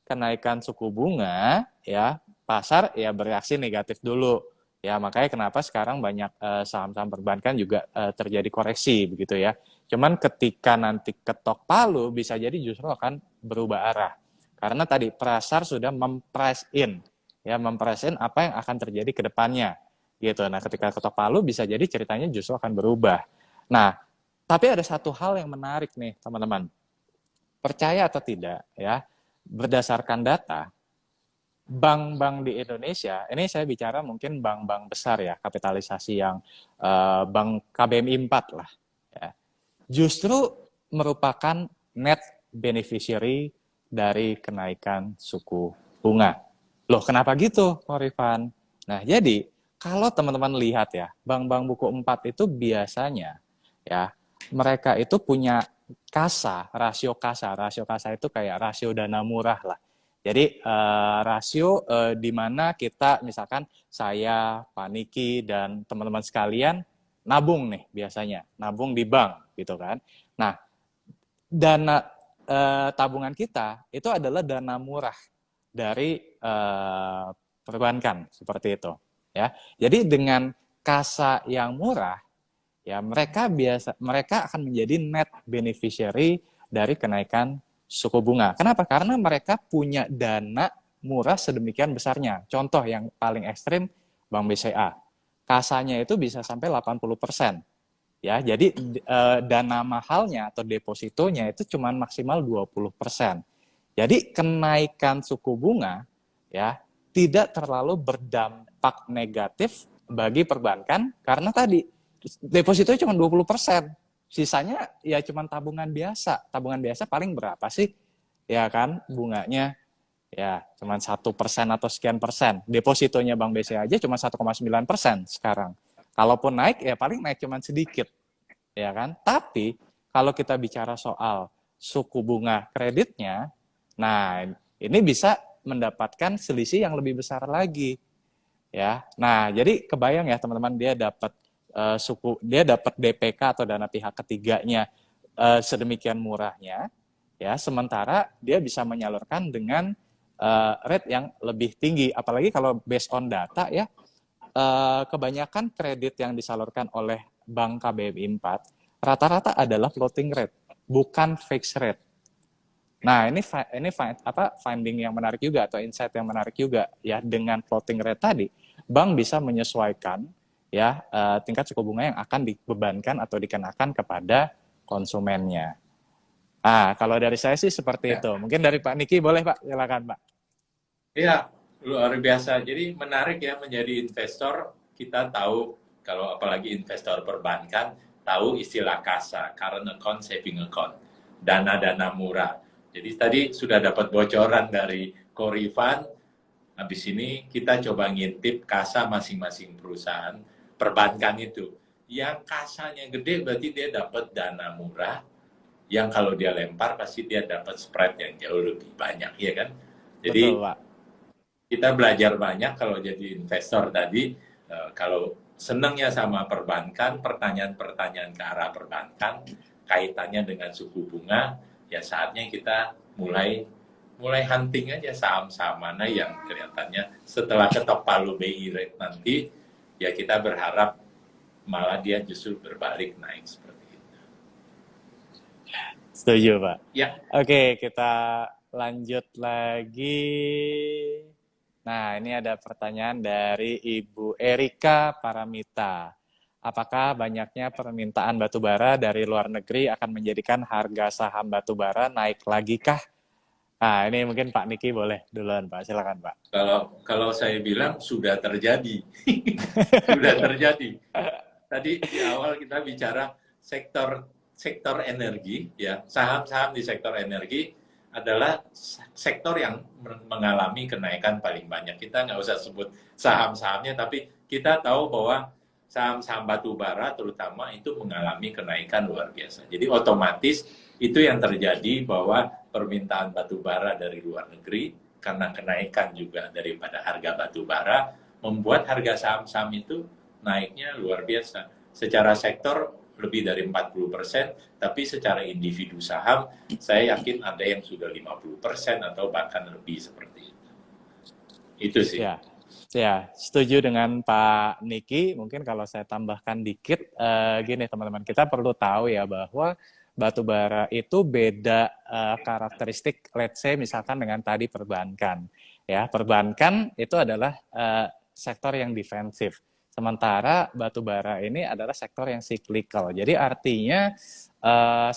kenaikan suku bunga, ya pasar ya bereaksi negatif dulu. Ya makanya kenapa sekarang banyak saham-saham perbankan juga terjadi koreksi begitu ya. Cuman ketika nanti ketok palu bisa jadi justru akan berubah arah. Karena tadi pasar sudah memprice in apa yang akan terjadi ke depannya gitu. Nah, ketika ketok palu bisa jadi ceritanya justru akan berubah. Nah, tapi ada satu hal yang menarik nih, teman-teman. Percaya atau tidak ya, berdasarkan data, bank-bank di Indonesia, ini saya bicara mungkin bank-bank besar ya, kapitalisasi yang bank KBMI 4 lah, ya, justru merupakan net beneficiary dari kenaikan suku bunga. Loh, kenapa gitu, Ko Rifan? Nah, jadi kalau teman-teman lihat ya, bank-bank buku 4 itu biasanya ya, mereka itu punya kasa, rasio kasa. Rasio kasa itu kayak rasio dana murah lah. Jadi rasio di mana kita misalkan saya, Pak Niki dan teman-teman sekalian nabung nih biasanya, nabung di bank gitu kan. Nah, dana tabungan kita itu adalah dana murah dari perbankan seperti itu ya. Jadi dengan kasa yang murah ya mereka akan menjadi net beneficiary dari kenaikan suku bunga. Kenapa? Karena mereka punya dana murah sedemikian besarnya. Contoh yang paling ekstrim Bank BCA. Kasanya itu bisa sampai 80%. Ya, jadi dana mahalnya atau depositonya itu cuma maksimal 20%. Jadi kenaikan suku bunga ya tidak terlalu berdampak negatif bagi perbankan karena tadi depositonya cuma 20%. Sisanya ya cuma tabungan biasa. Tabungan biasa paling berapa sih? Ya kan bunganya ya cuma 1% atau sekian persen. Depositonya Bank BCA aja cuma 1,9% sekarang. Kalaupun naik ya paling naik cuma sedikit, ya kan? Tapi kalau kita bicara soal suku bunga kreditnya, nah ini bisa mendapatkan selisih yang lebih besar lagi, ya. Nah, jadi kebayang ya teman-teman dia dapat DPK atau dana pihak ketiganya sedemikian murahnya, ya. Sementara dia bisa menyalurkan dengan rate yang lebih tinggi, apalagi kalau based on data ya. Kebanyakan kredit yang disalurkan oleh Bank KBMI 4 rata-rata adalah floating rate, bukan fixed rate. Nah, ini finding yang menarik juga atau insight yang menarik juga ya, dengan floating rate tadi, bank bisa menyesuaikan ya tingkat suku bunga yang akan dibebankan atau dikenakan kepada konsumennya. Nah, kalau dari saya sih seperti Ya. itu. Mungkin dari Pak Niki boleh Pak, silakan Pak. Iya, luar biasa. Jadi menarik ya menjadi investor. Kita tahu kalau apalagi investor perbankan tahu istilah KASA, current account, saving account, dana-dana murah. Jadi tadi sudah dapat bocoran dari Korifan. Habis ini kita coba ngintip KASA masing-masing perusahaan perbankan itu. Yang kasanya gede berarti dia dapat dana murah. Yang kalau dia lempar pasti dia dapat spread yang jauh lebih banyak, ya kan? Betul Jadi Pak. kita belajar banyak kalau jadi investor tadi. Kalau senangnya sama perbankan, pertanyaan-pertanyaan ke arah perbankan, kaitannya dengan suku bunga, ya saatnya kita mulai hunting aja saham-saham mana yang kelihatannya setelah ketok palu BI rate nanti, ya kita berharap malah dia justru berbalik naik seperti itu. Setuju Pak. Ya, Oke, kita lanjut lagi. Nah, ini ada pertanyaan dari Ibu Erika Paramita. Apakah banyaknya permintaan batubara dari luar negeri akan menjadikan harga saham batubara naik lagi kah? Nah, ini mungkin Pak Niki boleh duluan, Pak. Silakan, Pak. kalau saya bilang sudah terjadi, sudah terjadi. Tadi di awal kita bicara sektor energi, ya saham-saham di sektor energi adalah sektor yang mengalami kenaikan paling banyak. Kita nggak usah sebut saham-sahamnya, tapi kita tahu bahwa saham-saham batu bara terutama itu mengalami kenaikan luar biasa. Jadi otomatis itu yang terjadi bahwa permintaan batu bara dari luar negeri karena kenaikan juga daripada harga batu bara membuat harga saham-saham itu naiknya luar biasa. Secara sektor lebih dari 40%, tapi secara individu saham, saya yakin ada yang sudah 50% atau bahkan lebih seperti itu. Itu sih. Ya, setuju dengan Pak Niki. Mungkin kalau saya tambahkan dikit, gini teman-teman, kita perlu tahu ya bahwa batu bara itu beda karakteristik, let's say misalkan dengan tadi perbankan. Ya, perbankan itu adalah sektor yang defensif. Sementara batu bara ini adalah sektor yang cyclical. Jadi artinya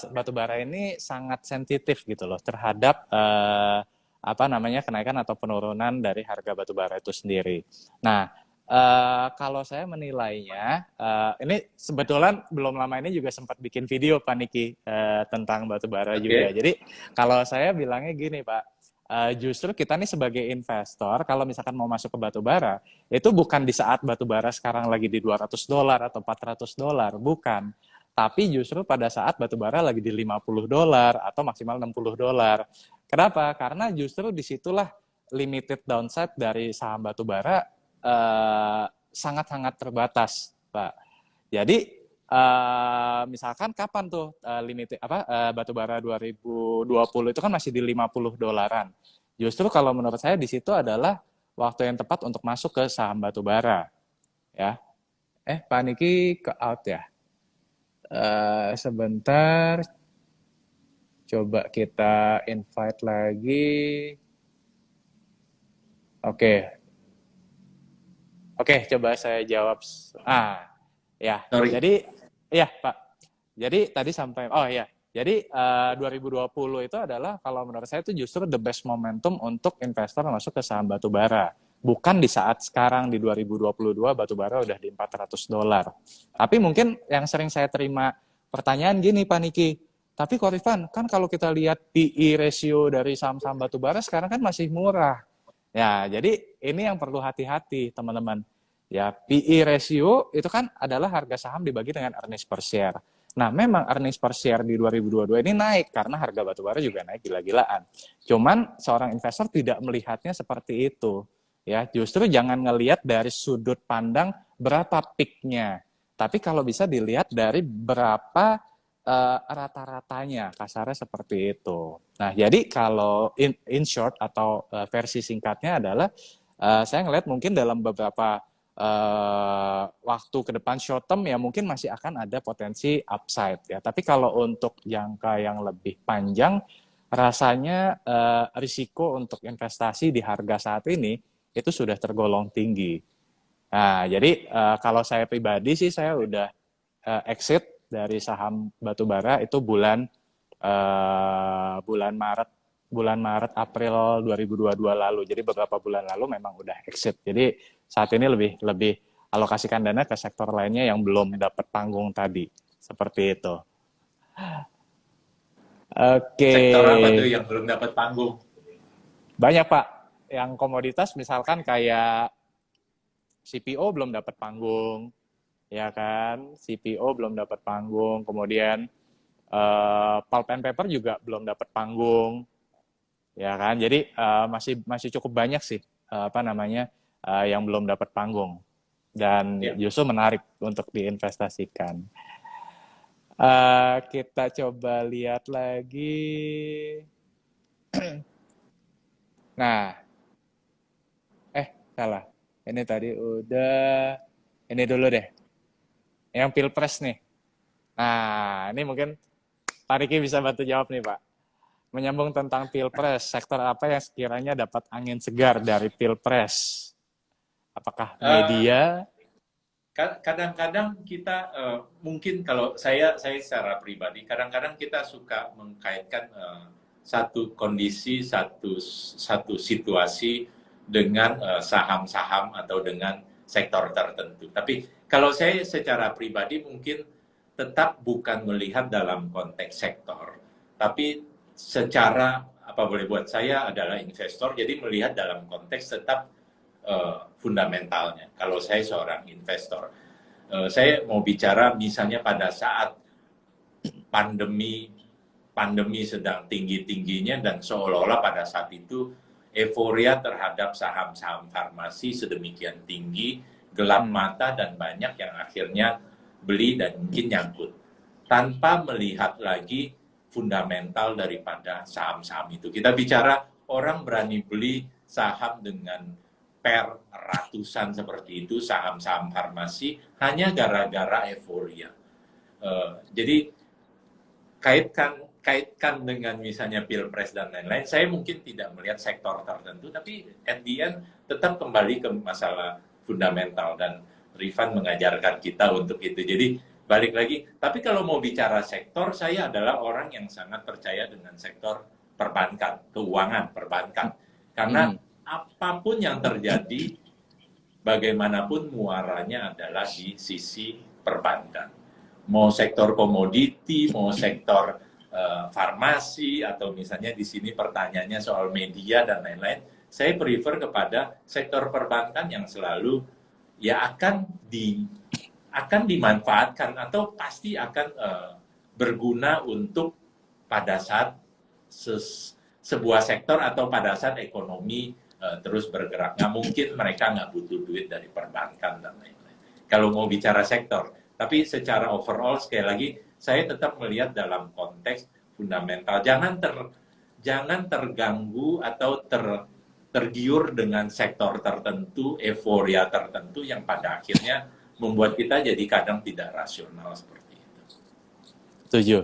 batu bara ini sangat sensitif gitu loh terhadap apa namanya kenaikan atau penurunan dari harga batu bara itu sendiri. Nah, kalau saya menilainya, ini kebetulan belum lama ini juga sempat bikin video Pak Niki tentang batu bara juga. Oke. Jadi kalau saya bilangnya gini Pak, justru kita nih sebagai investor, kalau misalkan mau masuk ke batu bara, itu bukan di saat batu bara sekarang lagi di $200 atau $400, bukan. Tapi justru pada saat batu bara lagi di $50 atau maksimal $60. Kenapa? Karena justru disitulah limited downside dari saham batu bara sangat-sangat terbatas, Pak. Jadi misalkan kapan tuh limited batu bara 2020 itu kan masih di $50. Justru kalau menurut saya di situ adalah waktu yang tepat untuk masuk ke saham batu bara, ya. Pak Niki ke out ya. Sebentar, coba kita invite lagi. Oke, coba saya jawab. Ya. Sorry. Jadi, ya Pak. Jadi tadi sampai, jadi 2020 itu adalah kalau menurut saya itu justru the best momentum untuk investor masuk ke saham batu bara. Bukan di saat sekarang di 2022 batu bara udah di $400. Tapi mungkin yang sering saya terima pertanyaan gini Pak Niki, tapi Ko Rifan, kan kalau kita lihat PE ratio dari saham-saham batu bara sekarang kan masih murah. Ya, jadi ini yang perlu hati-hati teman-teman. Ya, PE ratio itu kan adalah harga saham dibagi dengan earnings per share. Nah, memang earnings per share di 2022 ini naik karena harga batubara juga naik gila-gilaan. Cuman seorang investor tidak melihatnya seperti itu. Ya, justru jangan ngelihat dari sudut pandang berapa peak-nya. Tapi kalau bisa dilihat dari berapa rata-ratanya, kasarnya seperti itu. Nah, jadi kalau in short atau versi singkatnya adalah saya ngelihat mungkin dalam beberapa waktu ke depan short term ya mungkin masih akan ada potensi upside ya. Tapi kalau untuk jangka yang lebih panjang, rasanya risiko untuk investasi di harga saat ini itu sudah tergolong tinggi. Nah, jadi kalau saya pribadi sih saya udah exit dari saham batubara itu bulan Maret April 2022 lalu. Jadi beberapa bulan lalu memang udah exit. Jadi saat ini lebih alokasikan dana ke sektor lainnya yang belum dapat panggung tadi. Seperti itu. Oke. Sektor apa tuh yang belum dapat panggung? Banyak Pak. Yang komoditas misalkan kayak CPO belum dapat panggung, ya kan? CPO belum dapat panggung. Kemudian pulp and paper juga belum dapat panggung, ya kan? Jadi masih cukup banyak sih yang belum dapat panggung dan justru menarik untuk diinvestasikan. Kita coba lihat lagi. Nah, salah. Ini tadi udah. Ini dulu deh. Yang Pilpres nih. Nah, ini mungkin Pak Riki bisa bantu jawab nih, Pak. Menyambung tentang Pilpres, sektor apa yang sekiranya dapat angin segar dari Pilpres? Apakah media? Kadang-kadang kita mungkin kalau saya secara pribadi kadang-kadang kita suka mengkaitkan satu kondisi, satu situasi dengan saham-saham atau dengan sektor tertentu. Tapi kalau saya secara pribadi mungkin tetap bukan melihat dalam konteks sektor, tapi secara apa boleh buat saya adalah investor, jadi melihat dalam konteks tetap fundamentalnya. Kalau saya seorang investor, saya mau bicara misalnya pada saat pandemi sedang tinggi-tingginya dan seolah-olah pada saat itu euforia terhadap saham-saham farmasi sedemikian tinggi, gelap mata dan banyak yang akhirnya beli dan mungkin nyangkut tanpa melihat lagi fundamental daripada saham-saham itu. Kita bicara orang berani beli saham dengan per ratusan seperti itu, saham-saham farmasi hanya gara-gara euforia. Jadi kaitkan dengan misalnya Pilpres dan lain-lain, saya mungkin tidak melihat sektor tertentu, tapi at the end tetap kembali ke masalah fundamental dan Rifan mengajarkan kita untuk itu. Jadi balik lagi, tapi kalau mau bicara sektor, saya adalah orang yang sangat percaya dengan sektor perbankan, keuangan perbankan. Karena apapun yang terjadi, bagaimanapun muaranya adalah di sisi perbankan. Mau sektor komoditi, mau sektor farmasi, atau misalnya di sini pertanyaannya soal media dan lain-lain, saya prefer kepada sektor perbankan yang selalu ya akan dimanfaatkan atau pasti akan berguna untuk pada saat sebuah sektor atau pada saat ekonomi terus bergerak. Nggak mungkin mereka nggak butuh duit dari perbankan dan lain-lain. Kalau mau bicara sektor, tapi secara overall sekali lagi saya tetap melihat dalam konteks fundamental. Jangan terganggu atau tergiur dengan sektor tertentu, euforia tertentu yang pada akhirnya membuat kita jadi kadang tidak rasional seperti itu.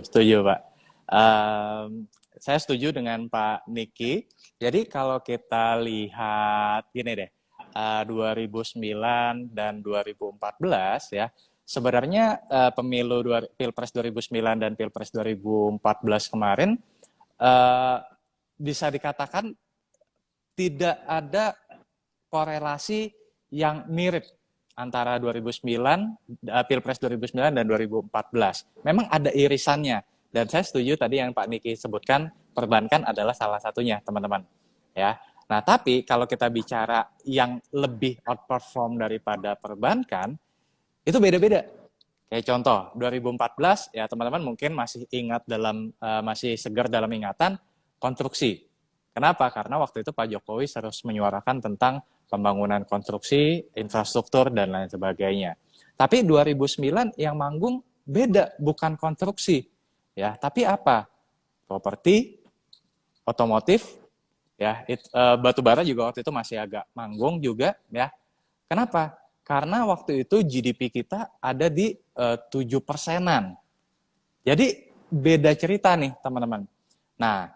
Setuju Pak. Saya setuju dengan Pak Niki. Jadi kalau kita lihat gini deh, 2009 dan 2014 ya, sebenarnya Pilpres 2009 dan Pilpres 2014 kemarin bisa dikatakan tidak ada korelasi yang mirip antara Pilpres 2009 dan 2014. Memang ada irisannya. Dan saya setuju tadi yang Pak Niki sebutkan, perbankan adalah salah satunya, teman-teman. Ya. Nah, tapi kalau kita bicara yang lebih outperform daripada perbankan, itu beda-beda. Kayak contoh, 2014, ya teman-teman mungkin masih masih segar dalam ingatan, konstruksi. Kenapa? Karena waktu itu Pak Jokowi terus menyuarakan tentang pembangunan konstruksi, infrastruktur, dan lain sebagainya. Tapi 2009 yang manggung beda, bukan konstruksi. Ya, tapi apa? Properti, otomotif, ya, batu bara juga waktu itu masih agak manggung juga, ya. Kenapa? Karena waktu itu GDP kita ada di 7%-an. Jadi beda cerita nih, teman-teman. Nah,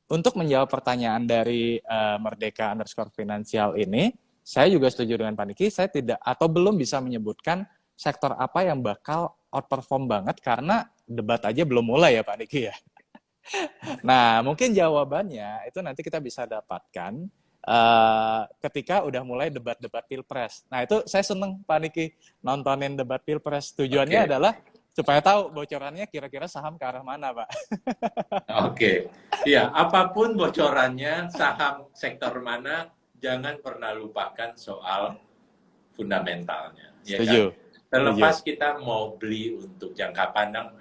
untuk menjawab pertanyaan dari Merdeka_Finansial ini, saya juga setuju dengan Pak Niki, saya tidak atau belum bisa menyebutkan sektor apa yang bakal outperform banget karena debat aja belum mulai ya Pak Niki ya. Nah, mungkin jawabannya itu nanti kita bisa dapatkan ketika udah mulai debat-debat Pilpres. Nah, itu saya seneng Pak Niki nontonin debat Pilpres. Tujuannya adalah supaya tahu bocorannya kira-kira saham ke arah mana, Pak. Oke. Ya, apapun bocorannya, saham sektor mana, jangan pernah lupakan soal fundamentalnya. Ya Setuju. Kan? Terlepas kita mau beli untuk jangka panjang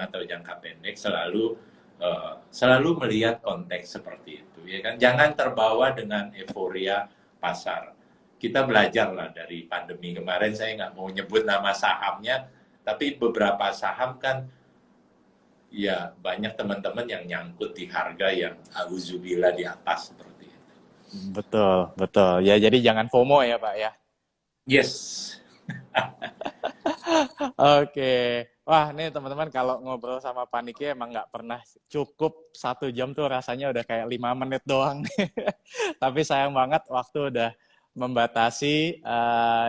atau jangka pendek, selalu melihat konteks seperti itu, ya kan? Jangan terbawa dengan euforia pasar. Kita belajarlah dari pandemi kemarin. Saya nggak mau nyebut nama sahamnya, tapi beberapa saham kan, ya banyak teman-teman yang nyangkut di harga yang auzubillah di atas seperti itu. Betul. Ya, jadi jangan FOMO ya, Pak ya. Yes. Oke. Wah, nih teman-teman kalau ngobrol sama Pak Niki emang nggak pernah cukup 1 jam tuh, rasanya udah kayak 5 menit doang. Tapi sayang banget waktu udah membatasi.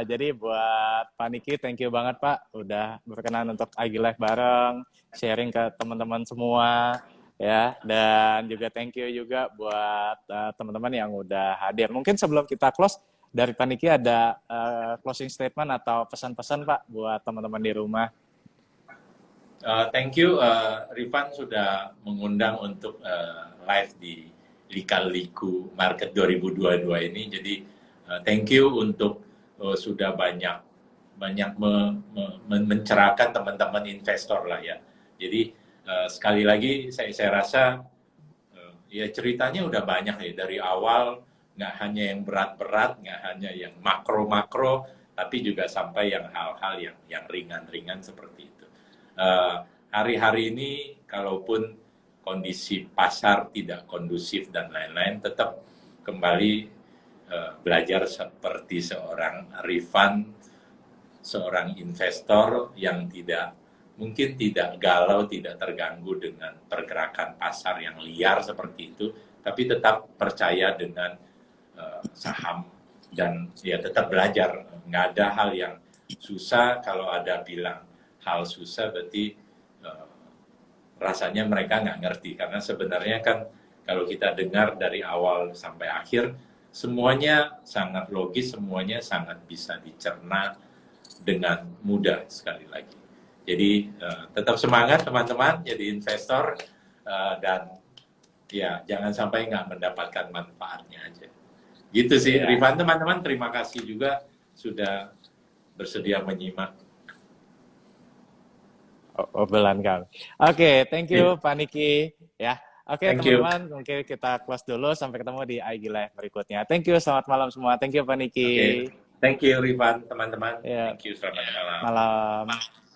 Jadi buat Pak Niki, thank you banget Pak udah berkenan untuk IG Live bareng, sharing ke teman-teman semua ya. Dan juga thank you juga buat teman-teman yang udah hadir. Mungkin sebelum kita close, dari Pak Niki ada closing statement atau pesan-pesan Pak buat teman-teman di rumah. Thank you, Rifan sudah mengundang untuk live di Lika-Liku Market 2022 ini. Jadi thank you untuk sudah banyak mencerahkan teman-teman investor lah ya. Jadi sekali lagi saya rasa ya ceritanya udah banyak ya dari awal, nggak hanya yang berat-berat, nggak hanya yang makro-makro, tapi juga sampai yang hal-hal yang ringan-ringan seperti itu. Hari-hari ini kalaupun kondisi pasar tidak kondusif dan lain-lain, tetap kembali belajar seperti seorang Rifan, seorang investor yang mungkin tidak galau, tidak terganggu dengan pergerakan pasar yang liar seperti itu, tapi tetap percaya dengan saham dan ya tetap belajar. Nggak ada hal yang susah. Kalau ada bilang hal susah berarti rasanya mereka nggak ngerti, karena sebenarnya kan Kalau kita dengar dari awal sampai akhir, semuanya sangat logis, semuanya sangat bisa dicerna dengan mudah sekali lagi. Jadi tetap semangat teman-teman jadi investor, dan ya jangan sampai nggak mendapatkan manfaatnya aja. Gitu sih, Iya. Rifan. Teman-teman, terima kasih juga sudah bersedia menyimak. Obrolan kami. Oke, thank you Pak Niki. Ya, oke Thank you. teman-teman, mungkin kita close dulu. Sampai ketemu di IG Live berikutnya. Thank you, selamat malam semua. Thank you Pak Niki. Oke, thank you Rifan, teman-teman. Ya, Thank you, selamat malam. malam.